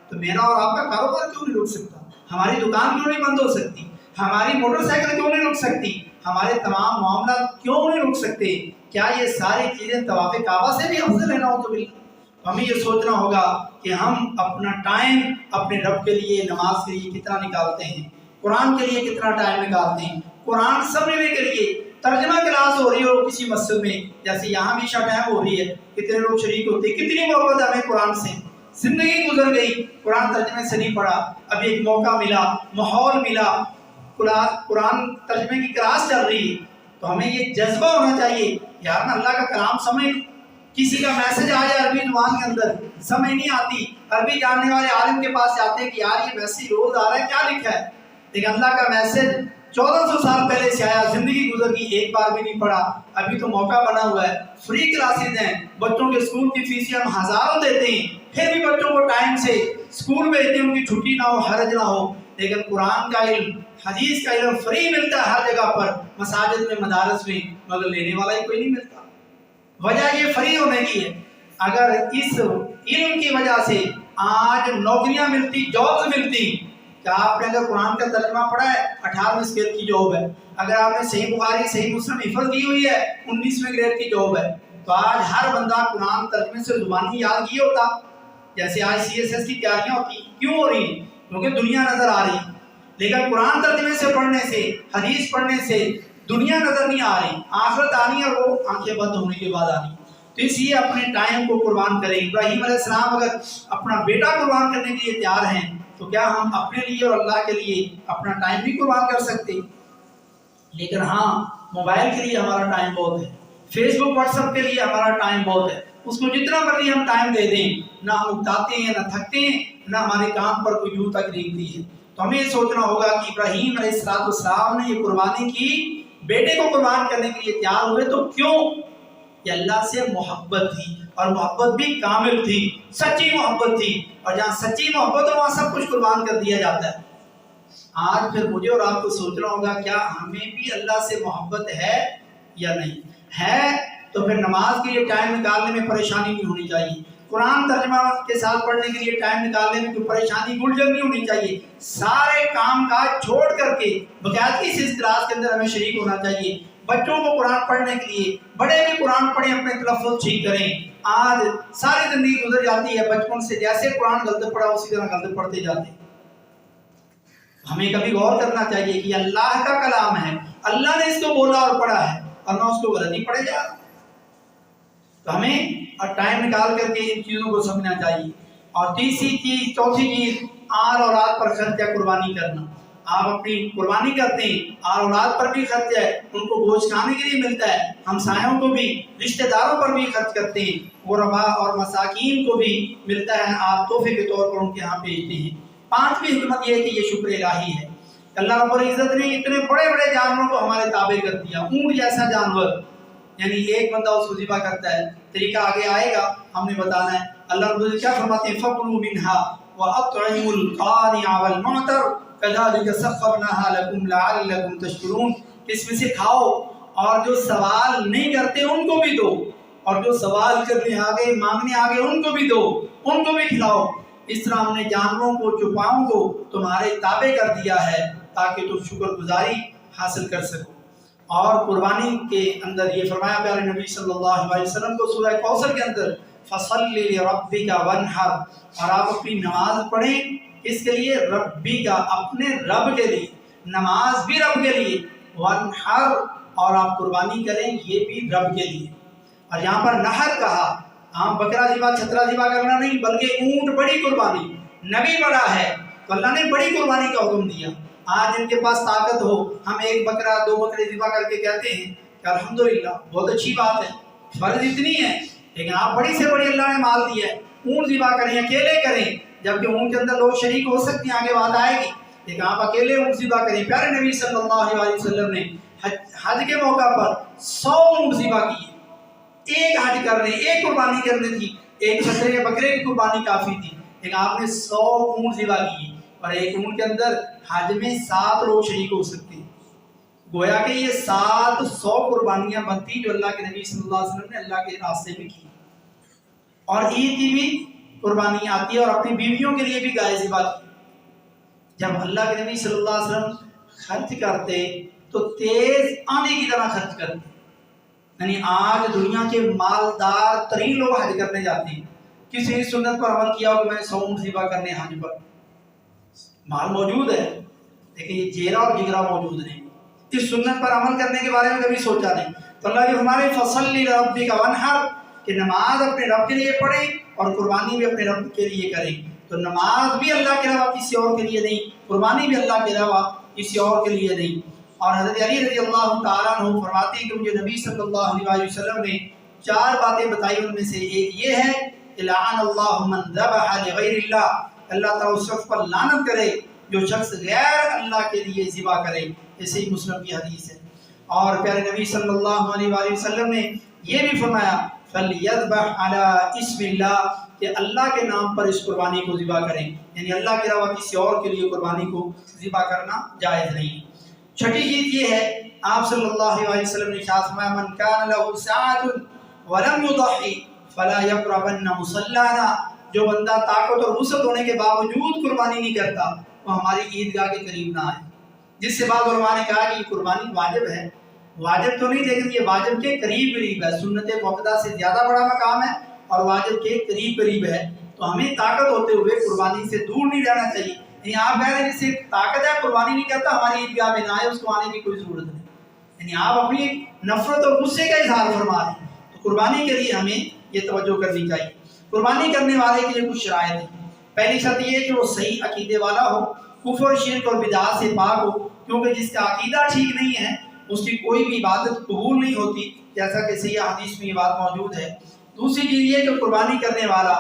تو میرا اور آپ کا کاروبار کیوں نہیں رک سکتا؟ ہماری دکان کیوں نہیں بند ہو سکتی؟ ہماری موٹر سائیکل کیوں نہیں رک سکتی؟ ہمارے تمام معاملات کیوں نہیں رک سکتے؟ کیا یہ ساری چیزیں طواف کعبہ سے بھی افضل ہے؟ نعوذ باللہ۔ ہمیں یہ سوچنا ہوگا کہ ہم اپنا ٹائم اپنے رب کے لیے، نماز کے لیے کتنا نکالتے ہیں، قرآن کے لیے کتنا ٹائم نکالتے ہیں، قرآن سمجھنے کے لیے ترجمہ کلاس ہو رہی ہو کسی مسجد میں، جیسے یہاں بھی عشاء ٹائم ہو رہی ہے، کتنے لوگ شریک ہوتے ہیں، کتنی محبت ہمیں قرآن سے، زندگی گزر گئی قرآن ترجمے سے نہیں پڑھا، ابھی ایک موقع ملا، ماحول ملا، قرآن ترجمے کی کلاس چل رہی ہے، تو ہمیں یہ جذبہ ہونا چاہیے یار نا اللہ کا کلام سمجھ۔ کسی کا میسج آ جائے عربی زبان کے اندر سمجھ نہیں آتی، عربی جاننے والے عالم کے پاس جاتے ہیں کہ یار یہ میسج روز آ رہا ہے، کیا لکھا ہے؟ لیکن اللہ کا میسج 1400 سال پہلے سے آیا، زندگی گزر گئی، ایک بار بھی نہیں پڑھا۔ ابھی تو موقع بنا ہوا ہے، فری کلاسز ہیں، بچوں کے اسکول کی فیسیں ہم ہزاروں دیتے ہیں، پھر بھی بچوں کو ٹائم سے اسکول بھیجتے ہیں، ان کی چھٹی نہ ہو، حرج نہ ہو، لیکن قرآن کا علم، حدیث کا علم فری ملتا ہے ہر جگہ پر، مساجد میں، مدارس میں، مگر لینے والا ہی کوئی نہیں ملتا۔ وجہ یہ فری ہونے کی ہے۔ اگر اس علم کی وجہ سے آج نوکریاں ملتی، جابز ملتی، کیا آپ نے اگر قرآن کا ترجمہ پڑھا ہے 18ویں اسکیل کی جاب ہے، اگر آپ نے صحیح بخاری صحیح مسلم حفظ کی ہوئی ہے 19ویں گریڈ کی جاب ہے، تو آج ہر بندہ قرآن ترجمے سے زبانی یاد کیے ہوتا۔ جیسے آج CSS کی تیاریاں ہوتی، کیوں ہو رہی ہیں؟ کیونکہ دنیا نظر آ رہی، لیکن قرآن ترجمے سے پڑھنے سے، حدیث پڑھنے سے دنیا نظر نہیں آ رہی، آخرت آنی ہے، وہ آنکھیں بند ہونے کے بعد آنی۔ تو اس لیے اپنے ٹائم کو قربان کریں۔ ابراہیم علیہ السلام اگر اپنا بیٹا قربان کرنے کے لیے تیار ہیں تو کیا ہم اپنے لیے اور اللہ کے لیے اپنا ٹائم بھی قربان کر سکتے؟ لیکن ہاں، موبائل کے لیے ہمارا ٹائم بہت ہے، فیس بک واٹس ایپ کے لیے ہمارا ٹائم بہت ہے، اس کو جتنا مرضی ہم ٹائم دے دیں، نہ ہم اکتاتے ہیں، نہ تھکتے ہیں، نہ ہمارے کام پر کوئی جوں تک ریگتی ہے۔ تو ہمیں یہ سوچنا ہوگا کہ ابراہیم علیہ السلام نے یہ قربانی کی، بیٹے کو قربان کرنے کے لیے تیار ہوئے، تو کیوں؟ یہ اللہ سے محبت تھی، اور محبت بھی کامل تھی، سچی محبت تھی، اور جہاں سچی محبت ہو وہاں سب کچھ قربان کر دیا جاتا ہے۔ آج پھر مجھے اور آپ کو سوچنا ہوگا کیا ہمیں بھی اللہ سے محبت ہے یا نہیں ہے؟ تو پھر نماز کے لیے ٹائم نکالنے میں پریشانی نہیں ہونی چاہیے، قرآن ترجمہ کے ساتھ پڑھنے کے لیے ٹائم نکالنے میں کوئی پریشانی گلجن نہیں ہونی چاہیے۔ سارے کام کاج چھوڑ کر کے باقاعدگی سے اس کلاس کے اندر ہمیں شریک ہونا چاہیے۔ بچوں کو قرآن پڑھنے کے لیے، بڑے بھی قرآن پڑھیں، اپنے تلفظ ٹھیک کریں۔ آج ساری زندگی گزر جاتی ہے، بچپن سے جیسے قرآن غلط پڑھا اسی طرح غلط پڑھتے جاتے ہیں۔ ہمیں کبھی غور کرنا چاہیے کہ اللہ کا کلام ہے، اللہ نے اس کو بولا اور پڑھا ہے، اور نہ اس کو غلط ہی پڑھے جا۔ تو ہمیں اور ٹائم نکال کر کے ان چیزوں کو سمجھنا چاہیے۔ اور تیسری چیز، چوتھی چیز، آل اولاد پر خرچہ قربانی کرنا۔ آپ اپنی قربانی کرتے ہیں، آل اولاد پر بھی خرچ ہے، ان کو گوشت کھانے کے لیے ملتا ہے، ہمسایوں کو بھی، رشتہ داروں پر بھی خرچ کرتے ہیں، غرباء اور مساکین کو بھی ملتا ہے، آپ تحفے کے طور پر ان کے ہاں بھیجتے ہیں۔ پانچویں حکمت یہ ہے کہ یہ شکر الہی ہے۔ اللہ رب العزت نے اتنے بڑے بڑے جانوروں کو ہمارے تابع کر دیا، اونٹ جیسا جانور، یعنی ایک بندہ اس کو ذبح کرتا ہے، طریقہ آگے آئے گا، ہم نے بتانا ہے۔ اللہ رب العزت کیا فرماتے ہیں؟ فَكُلُوا مِنْهَا وَأَطْعِمُوا الْقَانِعَ وَالْمُعْتَرَ كَذَلِكَ سَخَّرْنَاهَا لَكُمْ لَعَلَّكُمْ تَشْكُرُونَ۔ اس میں سے کھاؤ، اور جو سوال نہیں کرتے ان کو بھی دو، اور جو سوال کرنے آگے، مانگنے آگے، ان کو بھی دو، ان کو بھی کھلاؤ۔ اس طرح ہم نے جانوروں کو، چوپاؤں کو تمہارے تابع کر دیا ہے تاکہ تم شکر گزاری حاصل کر سکو۔ اور قربانی کے اندر یہ فرمایا پیارے نبی صلی اللہ علیہ وسلم کو سورہ کوثر کے اندر، فَصَلِّ لِرَبِّكَ وَانْحَرْ، اور آپ اپنی نماز پڑھیں، اس کے لیے ربی کا، اپنے رب کے لیے، نماز بھی رب کے لیے، وانحر، اور آپ قربانی کریں یہ بھی رب کے لیے۔ اور یہاں پر نہر کہا، ہاں بکرا ذبح، چھترا ذبح کرنا نہیں، بلکہ اونٹ بڑی قربانی، نبی بڑا ہے تو اللہ نے بڑی قربانی کا حکم دیا۔ آج ان کے پاس طاقت ہو، ہم ایک بکرا، دو بکرے ذبح کر کے کہتے ہیں کہ الحمدللہ بہت اچھی بات ہے، فرض اتنی ہے، لیکن آپ بڑی سے بڑی اللہ نے مال دیا ہے، اونٹ ذبح کریں، اکیلے کریں، جبکہ اونٹ کے اندر لوگ شریک ہو سکتے ہیں، آگے بات آئے گی، لیکن آپ اکیلے اونٹ ذبح کریں۔ پیارے نبی صلی اللہ علیہ وسلم نے حج کے موقع پر 100 اونٹ ذبح کیے، ایک حج کرنے، ایک قربانی کرنی تھی، ایک بکرے کی قربانی کافی تھی، لیکن آپ نے 100 اونٹ ذبح کیے، اور ایک اونٹ کے اندر حج میں 7 لوگ شریک ہو سکتے ہیں۔ گویا کہ یہ 700 قربانیاں بنتی جو اللہ کے نبی صلی اللہ علیہ وسلم نے اللہ کے راستے میں کی۔ اور عید کی بھی قربانی آتی ہے، اور اپنی بیویوں کے لیے بھی گائے ذبح کی۔ جب اللہ کے نبی صلی اللہ علیہ وسلم خرچ کرتے تو تیز آنے کی طرح خرچ کرتے ہیں۔ یعنی آج دنیا کے مالدار ترین لوگ حج کرنے جاتے ہیں، کسی سنت پر عمل کیا ہو کہ میں 100 اونٹ ذبح کرنے حج پر، مال موجود ہے لیکن یہ جیرا اور جگرا موجود نہیں، اس سنت پر عمل کرنے کے بارے میں کبھی سوچا نہیں۔ تو اللہ کے ہمارے فصلی لربک وانحر کہ نماز اپنے رب کے لیے پڑھیں اور قربانی بھی اپنے رب کے لیے کریں۔ تو نماز بھی اللہ کے علاوہ کسی اور کے لیے نہیں، قربانی بھی اللہ کے علاوہ کسی اور کے لیے نہیں۔ اور حضرت علی رضی اللہ تعالیٰ عنہ فرماتے ہیں کہ مجھے نبی صلی اللہ علیہ وسلم نے 4 باتیں بتائی، ان میں سے ایک یہ ہے کہ لعن اللہ من ذبح لغیر اللہ، اللہ تعالیٰ اس شخص پر لعنت کرے جو شخص غیر اللہ کے لیے ذبح کرے، یہ صحیح مسلم کی حدیث ہے۔ اور پیارے نبی صلی اللہ علیہ وآلہ وسلم نے یہ بھی فرمایا فَلْيَذْبَحْ عَلَىٰ اسْمِ اللَّهِ کہ اللہ کے نام پر اس قربانی کو ذبح کریں، یعنی اللہ کے علاوہ کسی اور کے لیے قربانی کو ذبح کرنا جائز نہیں۔ چھٹی چیز یہ ہے، آپ صلی اللہ علیہ وسلم نے ارشاد فرمایا من کان لہ سعۃ ولم یضحی فلا یقربن مصلانا، جو بندہ طاقت اور وسعت ہونے کے باوجود قربانی نہیں کرتا وہ ہماری عیدگاہ کے قریب نہ آئے۔ جس سے بعض علماء نے کہا کہ یہ قربانی واجب ہے، واجب تو نہیں لیکن یہ واجب کے قریب قریب ہے، سنت مؤکدہ سے زیادہ بڑا مقام ہے اور واجب کے قریب قریب ہے، تو ہمیں طاقت ہوتے ہوئے قربانی سے دور نہیں رہنا چاہیے۔ یعنی آپ کہہ رہے ہیں جس سے طاقت ہے قربانی نہیں کرتا ہماری عیدگاہ میں نہ آئے، اس کو آنے کی کوئی ضرورت نہیں، یعنی آپ اپنی نفرت اور غصے کا اظہار فرما رہے ہیں۔ تو قربانی کے لیے ہمیں یہ توجہ کرنی چاہیے۔ قربانی کرنے والے کے لیے کچھ شرائط ہیں۔ پہلی شرط یہ ہے کہ وہ صحیح عقیدے والا ہو، کفر شرک اور بدعات سے پاک ہو، کیونکہ جس کا عقیدہ ٹھیک نہیں ہے اس کی کوئی بھی عبادت قبول نہیں ہوتی، جیسا کہ صحیح حدیث میں یہ بات موجود ہے۔ دوسری چیز یہ کہ قربانی کرنے والا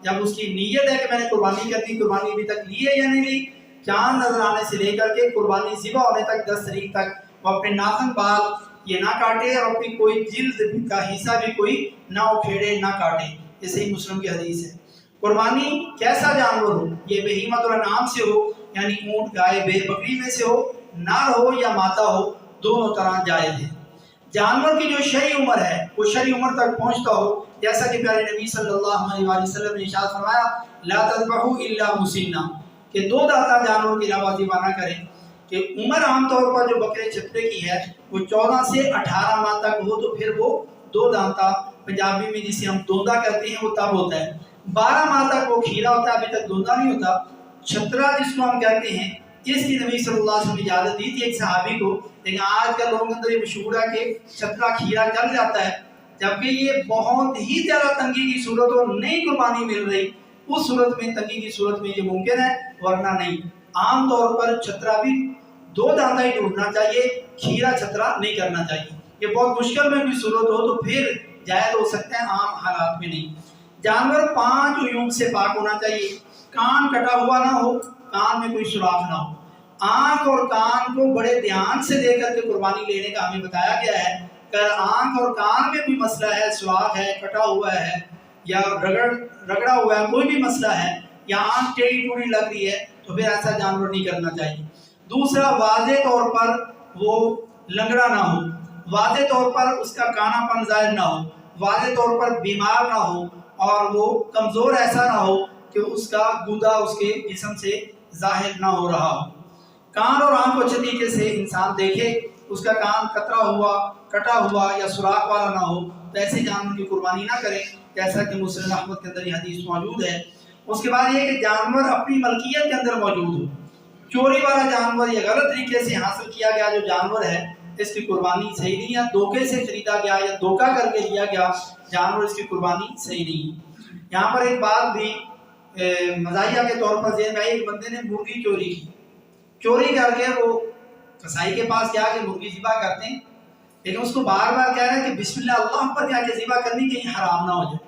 جب اس کی نیت ہے کہ میں نے قربانی کرنی، قربانی ابھی تک لی ہے یا نہیں لی، چاند نظر آنے سے لے کر کے قربانی ذبح ہونے تک 10 تاریخ تک وہ اپنے ناخن بال یہ نہ کاٹے اور اپنی کوئی جلد کا حصہ بھی کوئی نہ اکھیڑے نہ کاٹے، یہ صحیح مسلم کی حدیث ہے۔ قربانی کیسا جانور ہو، یہ بہیمۃ الانعام سے ہو یعنی اونٹ گائے بھیڑ بکری میں سے ہو، نر ہو یا مادہ ہو، دونوں طرح جائز ہے۔ جانور کی جو شرعی عمر ہے وہ شرعی عمر تک پہنچتا ہو، جیسا کہ پیارے نبی صلی اللہ علیہ وسلم نے ارشاد فرمایا لا تذبحوا الا مسنہ کہ 2 دانتہ جانور کے علاوہ ذبح نہ کریں۔ کہ عمر عام طور پر جو بکرے چپٹے کی ہے وہ 14 سے 18 ماہ تک ہو تو پھر وہ 2 دانتہ، پنجابی میں جسے ہم دوندا کہتے ہیں وہ تب ہوتا ہے۔ 12 ماہ تک وہ کھیرا ہوتا ہے، ابھی تک دوندا نہیں ہوتا۔ چھترا جس کو ہم کہتے ہیں، اس کی نبی صلی اللہ علیہ وسلم نے اجازت دی تھی ایک صحابی کو، لیکن آج کل لوگوں کے اندر یہ مشہور ہے کہ چھترا کھیرا چل جاتا ہے، جبکہ یہ بہت ہی زیادہ تنگی کی صورت اور نئی قربانی مل رہی، اس صورت میں تنگی کی صورت میں یہ ممکن ہے ورنہ نہیں۔ عام طور پر چھترا بھی 2 دانتہ ہی ڈھونڈنا چاہیے، کھیرا چھترا نہیں کرنا چاہیے۔ یہ بہت مشکل میں بھی صورت ہو تو پھر جائز ہو سکتا ہے، عام حالات میں نہیں۔ جانور 5 عیوب سے پاک ہونا چاہیے، کان کٹا ہوا نہ ہو، کان میں کوئی سوراخ نہ ہو۔ آنکھ اور کان کو بڑے دھیان سے دیکھ کر کے قربانی لینے کا ہمیں بتایا گیا ہے۔ اگر آنکھ اور کان میں کوئی مسئلہ ہے، سوراخ ہے، کٹا ہوا ہے یا رگڑا ہوا ہے، کوئی بھی مسئلہ ہے یا آنکھ ٹیڑھی ٹوڑی لگ رہی ہے تو پھر ایسا جانور نہیں کرنا چاہیے۔ دوسرا، واضح طور پر وہ لنگڑا نہ ہو، واضح طور پر اس کا کانا پن ظاہر نہ ہو، واضح طور پر بیمار نہ ہو اور وہ کمزور ایسا نہ ہو کہ اس کا گودا اس کے جسم سے ظاہر نہ ہو رہا ہو۔ کان اور آنکھ کو اچھے طریقے سے انسان دیکھے، اس کا کان کترا ہوا، کٹا ہوا یا سوراخ والا نہ ہو تو ایسے جانور کی قربانی نہ کریں، جیسا کہ مسلم احمد کے اندر یہ حدیث موجود ہے۔ اس کے بعد یہ کہ جانور اپنی ملکیت کے اندر موجود ہو، چوری والا جانور یا غلط طریقے سے حاصل کیا گیا جو جانور ہے اس کی قربانی صحیح نہیں ہے، دھوکے سے خریدا گیا یا دھوکہ کر کے لیا گیا جانور، اس کی قربانی صحیح نہیں ہے۔ یہاں پر ایک بات بھی مزاحیہ کے طور پر ذہن میں آئی، ایک بندے نے مرغی چوری کی، چوری کر کے وہ قصائی کے پاس کیا کہ مرغی ذبح کرتے ہیں، لیکن اس کو بار بار کہہ رہا ہے کہ بسم اللہ اللہ پر کیا کہ ذبح کرنی، کہیں حرام نہ ہو جائے،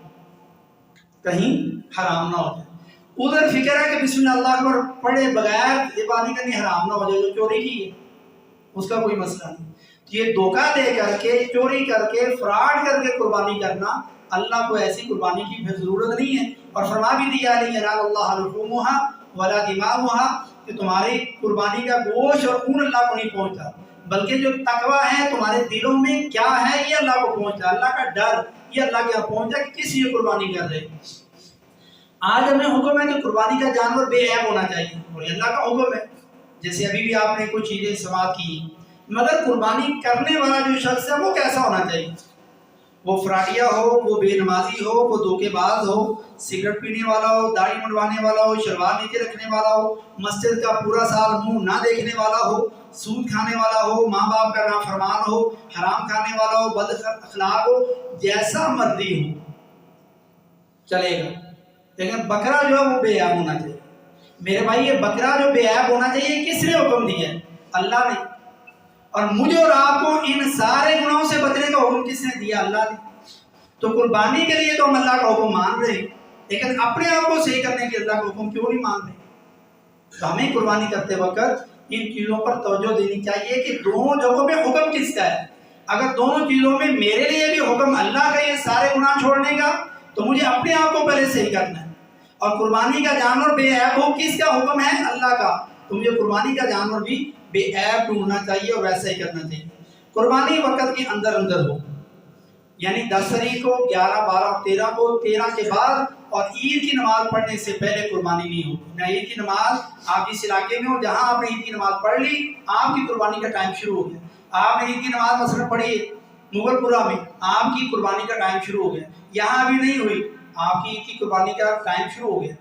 کہیں حرام نہ ہو جائے۔ ادھر فکر ہے کہ بسم اللہ اللہ پر پڑھے بغیر ذبح نہیں کرنی، حرام نہ ہو جائے، جو چوری کی ہے اس کا کوئی مسئلہ نہیں۔ یہ دھوکہ دے کر کے، چوری کر کے، فراڈ کر کے قربانی کرنا، اللہ کو ایسی قربانی کی پھر ضرورت نہیں ہے۔ اور فرما بھی دیا لن ینال اللہ لحومها ولا دماؤها کہ تمہاری قربانی کا گوشت اور خون اللہ کو نہیں پہنچتا، بلکہ جو تقوی ہے تمہارے دلوں میں کیا ہے یہ اللہ کو پہنچتا ہے، اللہ کا ڈر یہ اللہ کے یہاں پہنچتا ہے کہ کس لیے قربانی کر رہے۔ آج ہمیں حکم ہے کہ قربانی کا جانور بے عیب ہونا چاہیے اور یہ اللہ کا حکم ہے۔ جیسے ابھی بھی آپ نے کچھ چیزیں سماعت کی، مگر قربانی کرنے والا جو شخص ہے وہ کیسا ہونا چاہیے؟ وہ فراڈیا ہو، وہ بے نمازی ہو، وہ دھوکے باز ہو، سگریٹ پینے والا ہو، داڑھی منڈوانے والا ہو، شلوار نیچے رکھنے والا ہو، مسجد کا پورا سال منہ نہ دیکھنے والا ہو، سود کھانے والا ہو، ماں باپ کا نافرمان ہو، حرام کھانے والا ہو، بد اخلاق ہو، جیسا مرضی ہو چلے گا، لیکن بکرا جو ہے وہ بے عیب ہونا چاہیے۔ میرے بھائی یہ بکرا جو بے عیب ہونا چاہیے کس نے حکم دیا ہے؟ اللہ نے۔ اور مجھے اور آپ کو ان سارے گناہوں سے بچنے کا حکم کس نے دیا؟ اللہ نے۔ تو قربانی کے لیے تو ہم اللہ کا حکم مان رہے ہیں، لیکن اپنے آپ کو صحیح کرنے کے اللہ کا حکم کیوں نہیں مان رہے؟ تو ہمیں قربانی کرتے وقت ان چیزوں پر توجہ دینی چاہیے کہ دونوں جگہوں میں حکم کس کا ہے۔ اگر دونوں چیزوں میں میرے لیے بھی حکم اللہ کا یہ سارے گناہ چھوڑنے کا، تو مجھے اپنے آپ کو پہلے صحیح کرنا ہے۔ اور قربانی کا جانور بے عیب ہو، کس کا حکم ہے؟ اللہ کا۔ تو مجھے قربانی کا جانور بھی بے عیب ڈھونڈنا چاہیے اور ویسا ہی کرنا چاہیے۔ قربانی وقت کے اندر ہو، یعنی 10 تاریخ کو، 11، 12، 13 کو، 13 کے بعد اور عید کی نماز پڑھنے سے پہلے قربانی نہیں ہوگی۔ نہ عید کی نماز، آپ جس علاقے میں ہو جہاں آپ نے عید کی نماز پڑھ لی، آپ کی قربانی کا ٹائم شروع ہو گیا۔ آپ نے عید کی نماز مثلا پڑھی مغل پورہ میں، آپ کی قربانی کا ٹائم شروع ہو گیا۔ یہاں ابھی نہیں ہوئی، آپ کی عید کی قربانی کا ٹائم شروع ہو گیا،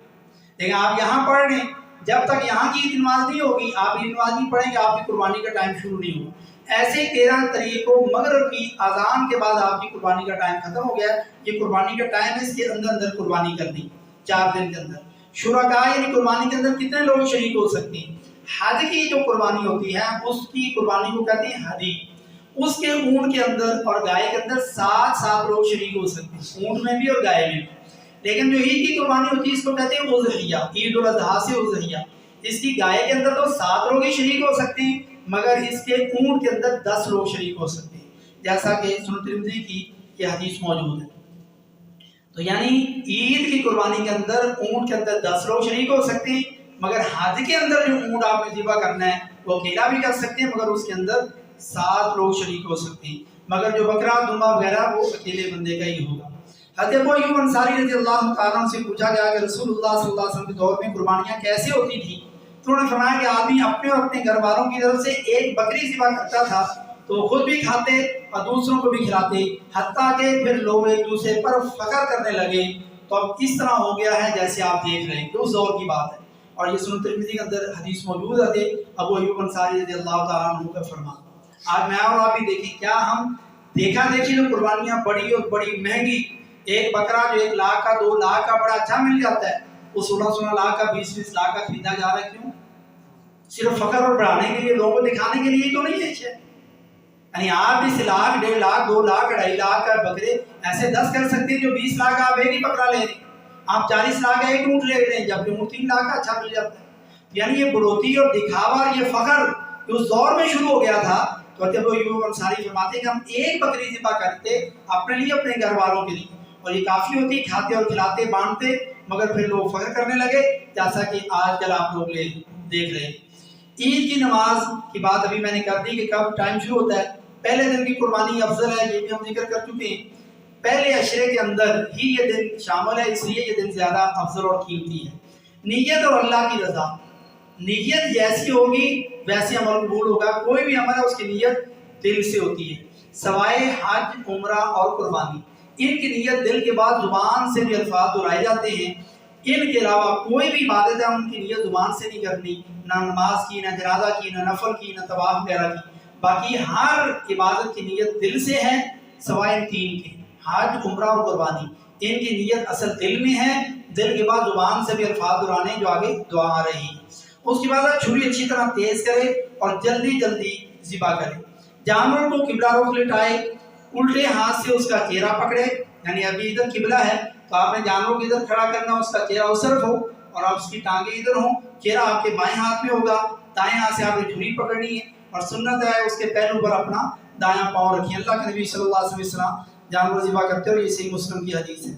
لیکن آپ یہاں پڑھ رہے ہیں، جب تک یہاں کی عید نماز نہیں ہوگی آپ عید نماز نہیں پڑھیں گے، آپ کی قربانی کا ٹائم شروع نہیں ہوگا۔ ایسے 13 تاریخ کو مغرب کی اذان کے بعد آپ کی قربانی کا ٹائم ختم ہو گیا۔ یہ قربانی کا ٹائم ہے، اس کے اندر قربانی کرنی 4 دن کے اندر۔ شرکاء یعنی قربانی کے اندر کتنے لوگ شریک ہو سکتے ہیں؟ حج کی جو قربانی ہوتی ہے اس کی قربانی کو کہتے ہیں حدی۔ اس کے اونٹ کے اندر اور گائے کے اندر 7 لوگ شریک ہو سکتے ہیں، اونٹ میں بھی اور گائے میں بھی۔ لیکن جو عید کی قربانی ہوتی ہے اس کو کہتے ہیں اضحیہ، عید الاضحیٰ سے اضحیہ۔ اس کی گائے کے اندر تو 7 لوگ ہی شریک ہو سکتے ہیں، مگر اس کے اونٹ کے اندر 10 لوگ شریک ہو سکتے ہیں، جیسا کہ سنن ترمذی کی یہ حدیث موجود ہے۔ تو یعنی عید کی قربانی کے اندر اونٹ کے اندر 10 لوگ شریک ہو سکتے ہیں، مگر حج کے اندر جو اونٹ آپ نے ذبح کرنا ہے وہ اکیلا بھی کر سکتے ہیں، مگر اس کے اندر 7 لوگ شریک ہو سکتے ہیں، مگر جو بکرا دمبا وغیرہ وہ اکیلے بندے کا ہی ہوگا۔ حضرت ابو ایوب انصاری رضی اللہ تعالیٰ عنہ سے پوچھا گیا کہ رسول اللہ صلی اللہ علیہ وسلم کے دور میں قربانیاں کیسے ہوتی تھی؟ تو انہوں نے فرمایا کہ آدمی اپنے اور اپنے گھر والوں کی طرف سے ایک بکری ذبح کرتا تھا تو خود بھی کھاتے اور دوسروں کو بھی کھلاتے، حتیٰ کہ پھر لوگ ایک دوسرے پر فخر کرنے لگے۔ تو اب اس طرح ہو گیا ہے جیسے آپ دیکھ رہے ہیں، اس دور کی بات ہے، اور یہ سنن ترمذی کے اندر حدیث موجود ہے ابو ایوب انصاری رضی اللہ تعالیٰ عنہ کا فرمان۔ آج میں اور آپ بھی دیکھیں، کیا ہم دیکھا دیکھی جو قربانیاں بڑی اور بڑی مہنگی، ایک بکرا جو 1 لاکھ کا 2 لاکھ کا بڑا اچھا مل جاتا ہے، وہ 16 لاکھ کا 20 لاکھ کا خریدا جا رہا ہے، کیوں؟ صرف فخر اور بڑھانے کے لیے، لوگوں کو دکھانے کے لیے تو نہیں ہے۔ یعنی آپ 20 لاکھ 1.5 لاکھ 2 لاکھ 2.5 لاکھ کا بکرے ایسے 10 کر سکتے ہیں، جو 20 لاکھ آپ ایک ہی بکرا لے رہے ہیں، آپ 40 لاکھ کا ایک اونٹ لے رہے ہیں، جبکہ اونٹ 3 لاکھ کا اچھا مل جاتا ہے۔ یعنی یہ بڑھوتی اور دکھاوا، یہ فخر جو اس دور میں شروع ہو گیا تھا، تو ابو ایوب انصاری فرماتے ہیں کہ ہم ایک بکری ذبح کرتے اپنے لیے، اپنے گھر والوں کے لیے، اور یہ کافی ہوتی، کھاتے اور کھلاتے بانٹتے، مگر پھر لوگ فخر کرنے لگے، جیسا کہ آج کل آپ لوگ دیکھ رہے ہیں۔ عید کی نماز کی بات ابھی میں نے کر دی کہ کب ٹائم شروع ہوتا ہے۔ پہلے دن کی قربانی افضل ہے، یہ بھی ہم ذکر کر چکے ہیں۔ پہلے عشرے کے اندر ہی یہ دن شامل ہے، اس لیے یہ دن زیادہ افضل اور قیمتی ہے۔ نیت اور اللہ کی رضا، نیت جیسی ہوگی ویسے عمل قبول ہوگا۔ کوئی بھی عمل ہے اس کی نیت دل سے ہوتی ہے، سوائے حج، عمرہ اور قربانی، ان کی نیت دل کے بعد زبان سے بھی الفاظ دہرائے جاتے ہیں۔ ان کے علاوہ کوئی بھی عبادت ہے ان کی نیت زبان سے نہیں کرنی، نہ نماز کی، نہ جنازہ کی، نہ نفل کی، نہ طواف وغیرہ کی۔ باقی ہر عبادت کی نیت دل سے ہے، سوائے ان 3 کے، حج، عمرہ اور قربانی، ان کی نیت اصل دل میں ہے، دل کے بعد زبان سے بھی الفاظ دہرانے جو آگے دعا آ رہی ہے۔ اس کے بعد چھری اچھی طرح تیز کرے اور جلدی جلدی ذبح کرے۔ جانور کو قبلہ رخ لٹائے، الٹے ہاتھ سے اس کا چہرہ پکڑے، یعنی ابھی ادھر قبلہ ہے تو آپ نے جانور کو ادھر کھڑا کرنا، اس کا چہرہ اس طرف ہو اور آپ اس کی ٹانگیں ادھر ہوں، چہرہ آپ کے بائیں ہاتھ میں ہوگا، دائیں ہاتھ سے آپ نے چھری پکڑنی ہے، اور سنت ہے اس کے پہلو پر اپنا دایاں پاؤں رکھیں۔ اللہ کے نبی صلی اللہ علیہ وسلم جانور ذبح کرتے اور یہ صحیح مسلم کی حدیث ہے۔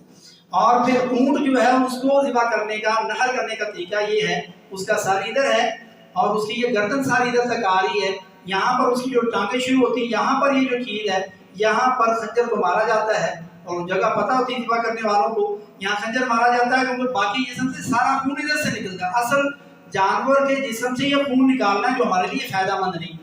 اور پھر اونٹ جو ہے اس کو ذبح کرنے کا، نحر کرنے کا طریقہ یہ ہے، اس کا سر ادھر ہے اور اس کی یہ گردن ساری ادھر تک آ رہی ہے، یہاں پر اس کی جو ٹانگیں شروع ہوتی ہیں، یہاں پر یہ جو چیز ہے یہاں پر خنجر کو مارا جاتا ہے، اور جگہ پتہ ہوتی ہے ذبح کرنے والوں کو یہاں خنجر مارا جاتا ہے، کیونکہ باقی جسم سے سارا خون ادھر سے نکلتا ہے۔ اصل جانور کے جسم سے یہ خون نکالنا ہے جو ہمارے لیے فائدہ مند نہیں،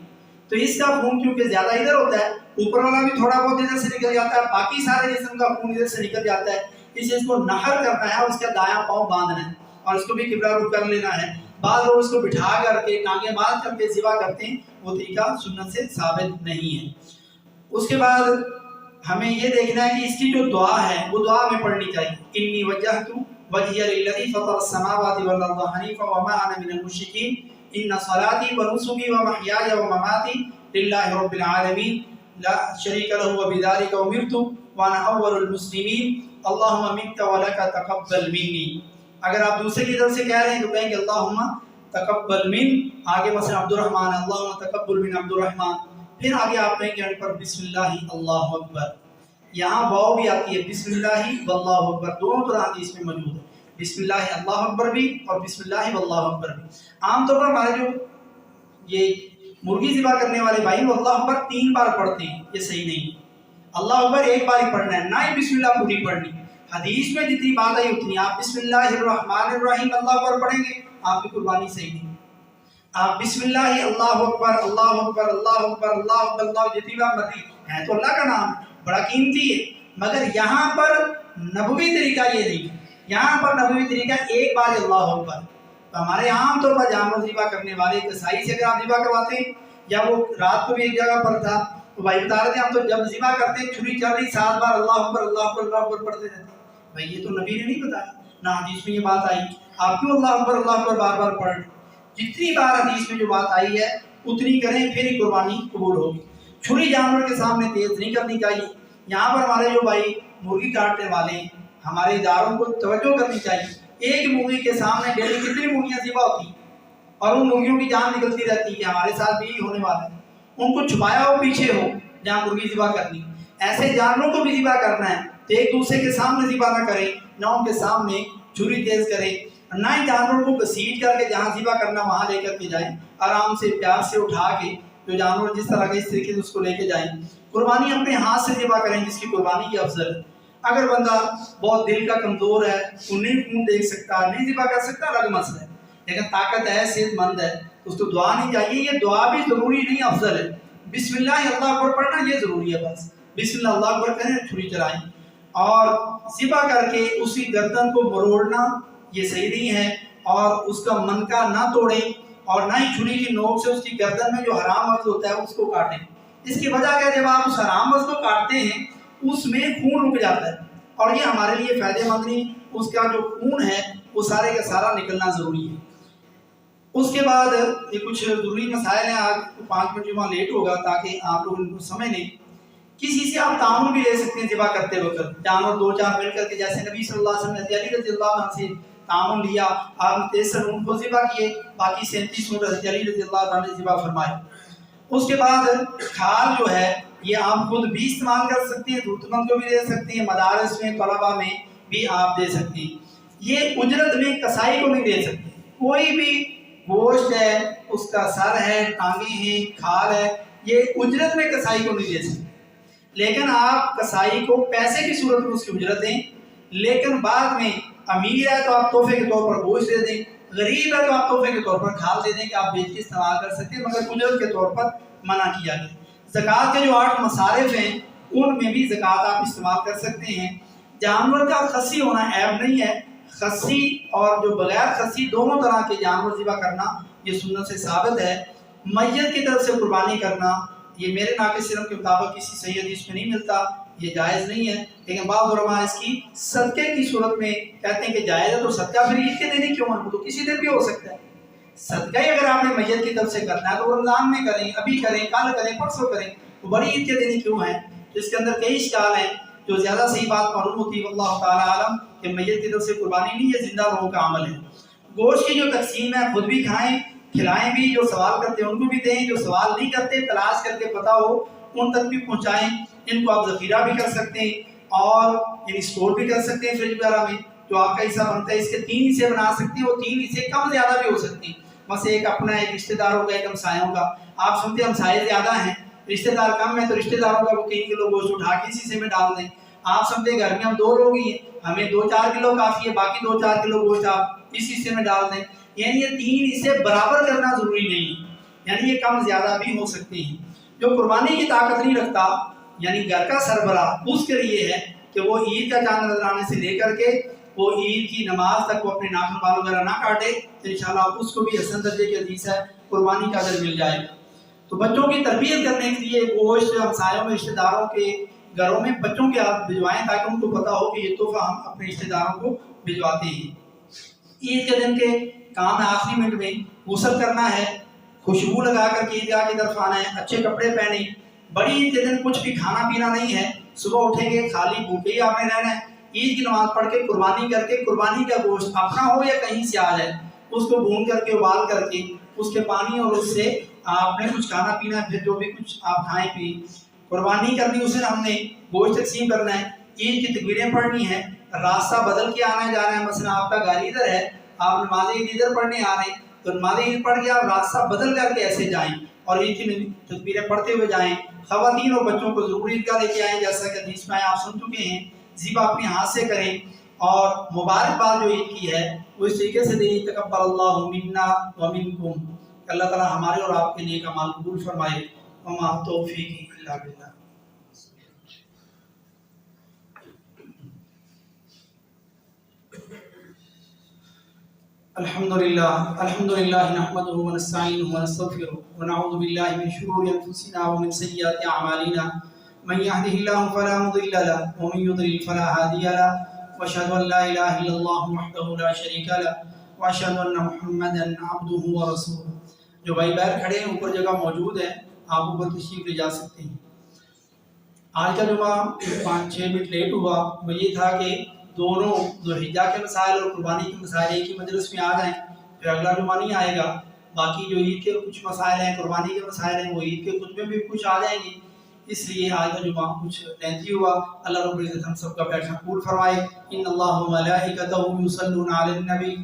تو اس کا خون کیونکہ زیادہ ادھر ہوتا ہے، اوپر والا بھی تھوڑا بہت ادھر سے نکل جاتا ہے، باقی سارے جسم کا خون ادھر سے نکل جاتا ہے، اس کو نہر کرنا ہے، اس کا دایاں پاؤں باندھنا ہے اور اس کو بھی قبلہ رخ کر لینا ہے۔ بعض لوگ اس کو بٹھا کر کے ٹانگیں باندھ کر کے ذبح کرتے ہیں، وہ طریقہ سنت سے ثابت نہیں ہے۔ اس کے بعد ہمیں یہ دیکھنا ہے کہ اس کی جو دعا ہے وہ دعا ہمیں پڑھنی چاہیے، انی وجہت وجہی للذی فطر السماوات والارض حنیفا وما انا من المشرکین ان صلاتی ونسکی ومحیای ومماتی للہ رب العالمین لا شریک لہ وبذلک امرت وانا اول المسلمین اللہم منک ولک تقبل منی۔ اگر آپ دوسرے کی طرف سے کہہ رہے ہیں تو کہیں گے اللہم تقبل من، آگے مثلا عبد الرحمن اللہم تقبل من عبد الرحمن، پھر آگے آپ کہیں گے پر بسم اللہ اللہ اکبر، یہاں واو بھی آتی ہے، بسم اللہ واللہ اکبر، دونوں طرح حدیث میں موجود ہے، بسم اللہ اللہ اکبر بھی اور بسم اللہ واللہ اکبر بھی۔ عام طور پر ہمارے جو یہ مرغی ذبح کرنے والے بھائی وہ اللہ اکبر 3 بار پڑھتے ہیں، یہ صحیح نہیں، اللہ اکبر 1 بار ہی پڑھنا ہے، نہ ہی بسم اللہ پوری پڑھنی۔ حدیث میں جتنی بات آئی اتنی، آپ بسم اللہ الرحمن الرحیم اللہ اکبر پڑھیں گے آپ کی قربانی صحیح نہیں۔ آپ بسم اللہ اللہ اکبر اللہ اکبر اللہ اکبر اللہ اکبر اللہ، جتنی بار مرضی ہے تو اللہ کا نام بڑا قیمتی ہے، مگر یہاں پر نبوی طریقہ یہ نہیں، یہاں پر نبوی طریقہ 1 بار اللہ اکبر۔ تو ہمارے عام طور پر جانور ذبح کرنے والے کسائی سے اگر آپ ذبح کرواتے ہیں، یا وہ رات کو بھی ایک جگہ پر تھا تو بھائی بتا رہے تھے ہم تو جب ذبح کرتے ہیں چھری چل رہی 7 بار اللہ اکبر اللہ اکبر اللہ اکبر پڑھتے رہتے، بھائی یہ تو نبی نے نہیں بتایا، نہ حدیث میں یہ بات آئی، آپ کیوں اللہ اکبر بار بار پڑھ رہے؟ جتنی بار حدیث میں جو بات آئی ہے اتنی کریں پھر ہی قربانی قبول ہوگی۔ چھری جانور کے سامنے تیز نہیں کرنی چاہیے۔ یہاں پر ہمارے جو بھائی مرغی کاٹنے والے ہیں ہمارے اداروں کو توجہ کرنی چاہیے، ایک مرغی کے سامنے ڈیلی کتنی مرغیاں ذبح ہوتی ہیں اور ان مرغیوں کی جان نکلتی رہتی ہے، ہمارے ساتھ بھی ہونے والا ہے، ان کو چھپایا ہو پیچھے ہو جہاں مرغی ذبح کرنی، ایسے جانوروں کو بھی ذبح کرنا ہے تو ایک دوسرے کے سامنے ذبح نہ کریں، نہ ان کے سامنے چھری تیز کریں، نہ ہی جانوروں کو گھسیٹ کر کے جہاں ذبح کرنا وہاں لے کر کے جائیں، آرام سے پیار سے اٹھا کے جو جانور جس طرح کے اس طریقے سے اس کو لے کے جائیں۔ قربانی اپنے ہاتھ سے ذبح کریں جس کی قربانی کی افضل ہے۔ اگر بندہ بہت دل کا کمزور ہے، وہ نہیں خون دیکھ سکتا، نہیں ذبح کر سکتا، الگ مسئلہ ہے، لیکن طاقت ہے، صحت مند ہے، اس کو دعا نہیں چاہیے، یہ دعا بھی ضروری نہیں افضل ہے، بسم اللہ اللہ اکبر پڑھنا یہ ضروری ہے، بس بسم اللہ اللہ اکبر کہیں چھری چلائیں، اور ذبح کر کے اسی گردن کو مروڑنا یہ صحیح نہیں ہے، اور اس کا منکا نہ توڑیں اور نہ ہی چھری کی نوک سے اس کی گردن میں جو حرام وقت ہوتا ہے اس کو کاٹیں۔ اس کی وجہ کیا ہے، جب آپ اس حرام وقت کو کاٹتے ہیں اس میں خون رک جاتا ہے اور یہ ہمارے لیے فائدہ مند نہیں، اس کا جو خون ہے وہ سارے کا سارا نکلنا ضروری ہے۔ اس کے بعد یہ کچھ ضروری مسائل ہیں، آج 5 منٹ جمعہ لیٹ ہوگا تاکہ آپ لوگ ان کو سمجھ لیں۔ کسی سے آپ تعاون بھی لے سکتے ہیں ذبح کرتے وقت، جانور 2-4 مل کر کے، جیسے نبی صلی اللہ علیہ وسلم نے حضرت علی رضی اللہ عنہ سے تعاون لیا، آپ نے 63 اونٹ کو ذبح کیے، باقی 37 اونٹ حضرت علی رضی اللہ عنہ نے ذبح فرمائے۔ اس کے بعد کھال جو ہے یہ آپ خود بھی استعمال کر سکتے ہیں، ضرورت مند کو بھی دے سکتے ہیں، مدارس میں طلباء میں بھی آپ دے سکتے ہیں۔ یہ اجرت میں کسائی کو نہیں دے سکتے، کوئی بھی گوشت ہے، اس کا سر ہے، ٹانگیں ہیں، کھال ہے، یہ اجرت میں کسائی کو نہیں دے سکتے، لیکن آپ کسائی کو پیسے کی صورت میں اس کی اجرت دیں، لیکن بعد میں امیر ہے تو آپ تحفے کے طور پر گوشت دے دیں، غریب ہے تو آپ تحفے کے طور پر کھال دے دیں کہ آپ بیچ کے استعمال کر سکتے ہیں، مگر اجرت کے طور پر منع کیا گیا۔ زکوٰۃ کے جو 8 مصارف ہیں ان میں بھی زکوٰۃ آپ استعمال کر سکتے ہیں۔ جانور کا خصی ہونا عیب نہیں ہے، خصی اور جو بغیر خصی دونوں طرح کے جانور ذبح کرنا یہ سنت سے ثابت ہے۔ میت کی طرف سے قربانی کرنا یہ میرے ناقص علم کے مطابق کسی صحیح حدیث میں نہیں ملتا، یہ جائز نہیں ہے، لیکن بعض علماء اس کی صدقے کی صورت میں کہتے ہیں کہ جائز ہے، تو صدقہ پھر عید کے دن ہی کیوں ہے، تو کسی دن بھی ہو سکتا ہے۔ صدقہ ہی اگر آپ نے میت کی طرف سے کرنا ہے تو رمضان میں کریں، ابھی کریں، کل کریں، پرسوں کریں، تو بڑی عید کے دن ہی کیوں ہے؟ تو اس کے اندر کئی اشکال ہیں، جو زیادہ صحیح بات معلوم ہوتی ہے واللہ تعالی عالم کہ میت کی طرف سے قربانی نہیں ہے، زندہ لوگوں کا عمل ہے۔ گوشت کی جو تقسیم ہے خود بھی کھائیں، کھلائیں بھی، جو سوال کرتے ہیں ان کو بھی دیں، جو سوال نہیں کرتے تلاش کر کے پتہ ہو ان تک بھی پہنچائیں۔ ان کو آپ ذخیرہ بھی کر سکتے ہیں اور اسٹور بھی کر سکتے ہیں فریج وغیرہ میں، جو آپ کا حصہ بنتا ہے اس کے 3 حصے بنا سکتے ہیں، وہ 3 حصے کم زیادہ بھی ہو سکتے ہیں، بس ایک اپنا، ایک رشتہ داروں کا، ایک ہمسایوں کا۔ آپ سنتے ہیں ہمسائے زیادہ ہیں، رشتہ دار کم ہیں، تو رشتہ داروں کا وہ 3 کلو گوشت اٹھا کے اس حصے میں ڈال دیں۔ آپ سمجھتے ہیں گھر میں ہم 2 لوگ ہی ہیں، ہمیں 2-4 کلو کافی ہے، باقی 2-4 کلو گوشت آپ اس حصے میں ڈال دیں، یعنی یہ 3 حصے برابر کرنا ضروری نہیں ہے۔ یعنی یہ کم زیادہ بھی ہو سکتے ہیں۔ جو قربانی کی طاقت نہیں رکھتا یعنی گھر کا سربراہ، اس کے لیے ہے کہ وہ عید کا چاند نظر آنے سے لے کر کے وہ عید کی نماز تک وہ اپنے ناخن بال وغیرہ نہ کاٹے، تو انشاءاللہ اس کو بھی حسن درجے کی حدیث ہے قربانی کا اجر مل جائے گا۔ تو بچوں کی تربیت کرنے کے لیے گوشت ہمسایوں میں رشتہ داروں کے گھروں میں بچوں کے ہاتھ بھجوائیں تاکہ ان کو پتہ ہو کہ یہ تحفہ ہم اپنے رشتہ داروں کو بھجواتے ہیں۔ عید کے دن کے کام آخری منٹ میں غسل کرنا ہے، خوشبو لگا کر کے عیدگاہ کی طرف آنا ہے، اچھے کپڑے پہنے، بڑی عید کے دن کچھ بھی کھانا پینا نہیں ہے، صبح اٹھیں گے خالی بھوکے ہی آپ نے رہنا ہے، عید کی نماز پڑھ کے قربانی کر کے قربانی کا گوشت اپنا ہو یا کہیں سے آ جائے اس کو بھون کر کے ابال کر کے اس کے پانی اور اس سے آپ نے کچھ کھانا پینا، پھر جو بھی کچھ آپ کھائیں پئیں، قربانی کرنی اسے ہم نے گوشت تقسیم کرنا ہے، عید کی تکبیریں پڑھنی ہے، راستہ بدل کے آنا جانا ہے، مثلا آپ کا گھر ادھر ہے، آپ نماز عید ادھر پڑھنے آ رہے ہیں تو نماز عید پڑھ کے آپ راستہ بدل کر کے ایسے جائیں اور عید کی تکبیریں پڑھتے ہوئے جائیں۔ خواتین اور بچوں کو ضرور عیدگاہ لے کے آئیں، جیسا کہ حدیث میں آپ سن چکے ہیں، ذبح اپنے ہاتھ سے کریں اور مبارکباد جو عید کی ہے وہ اس طریقے سے دیں، تقبل اللہ منا ومنکم، کہ اللہ تعالیٰ ہمارے اور آپ کے نیک اعمال قبول فرمائے، وما توفیق الا باللہ۔ الحمدللہ نحمده ونستعینه ونستغفره ونعوذ باللہ من شرور انفسنا ومن سیئات اعمالنا، من يهده الله فلا مضل له ومن يضلل فلا هادي له، واشهد ان لا اله الا الله وحده لا شريك له واشهد ان محمدا عبده ورسوله۔ جو بھائی باہر کھڑے ہیں اوپر جگہ موجود ہے، آپ اوپر تشریف لے جا سکتے ہیں۔ آج کا جمعہ 5-6 منٹ لیٹ ہوا، وہ یہ تھا کہ دونوں ذوالحجہ کے مسائل اور قربانی کے مسائل ایک ہی مجلس میں آ جائیں، پھر اگلا جمعہ نہیں آئے گا۔ باقی جو عید کے کچھ مسائل ہیں، قربانی کے مسائل ہیں، وہ عید کے خطبے میں بھی کچھ آ جائیں گے، اس لیے آج کا جمعہ کچھ لینتھی ہوا۔ اللہ رب العزت ہم سب کا بیٹھنا قبول فرمائے۔ ان اللہ وملائکتہ یصلون علی النبی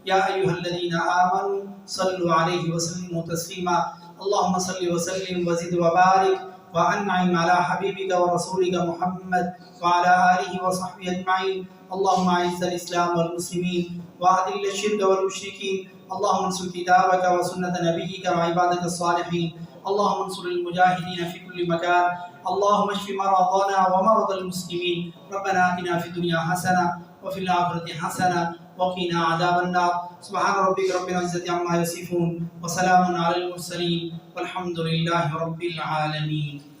یا ایھا الذین آمنوا صلوا علیہ وسلموا تسلیما، اللهم صل وسلم وزد وبارک وانعم على حبیبک ورسولک محمد وعلى آلہ وصحبہ اجمعین۔ اللهم اعز الاسلام والمسلمین واذل الشرک والمشرکین، اللهم انصر کتابک وسنة نبیک وعبادک الصالحین، اللهم انصر المجاہدین فی کل مکان، اللهم اشف مرضانا ومرضى المسلمین، ربنا آتنا فی الدنیا حسنہ وفی الآخرة حسنہ وقنا عذاب النار، سبحان ربک رب العزة عما یصفون وسلام علی المرسلین والحمد للہ رب العالمین۔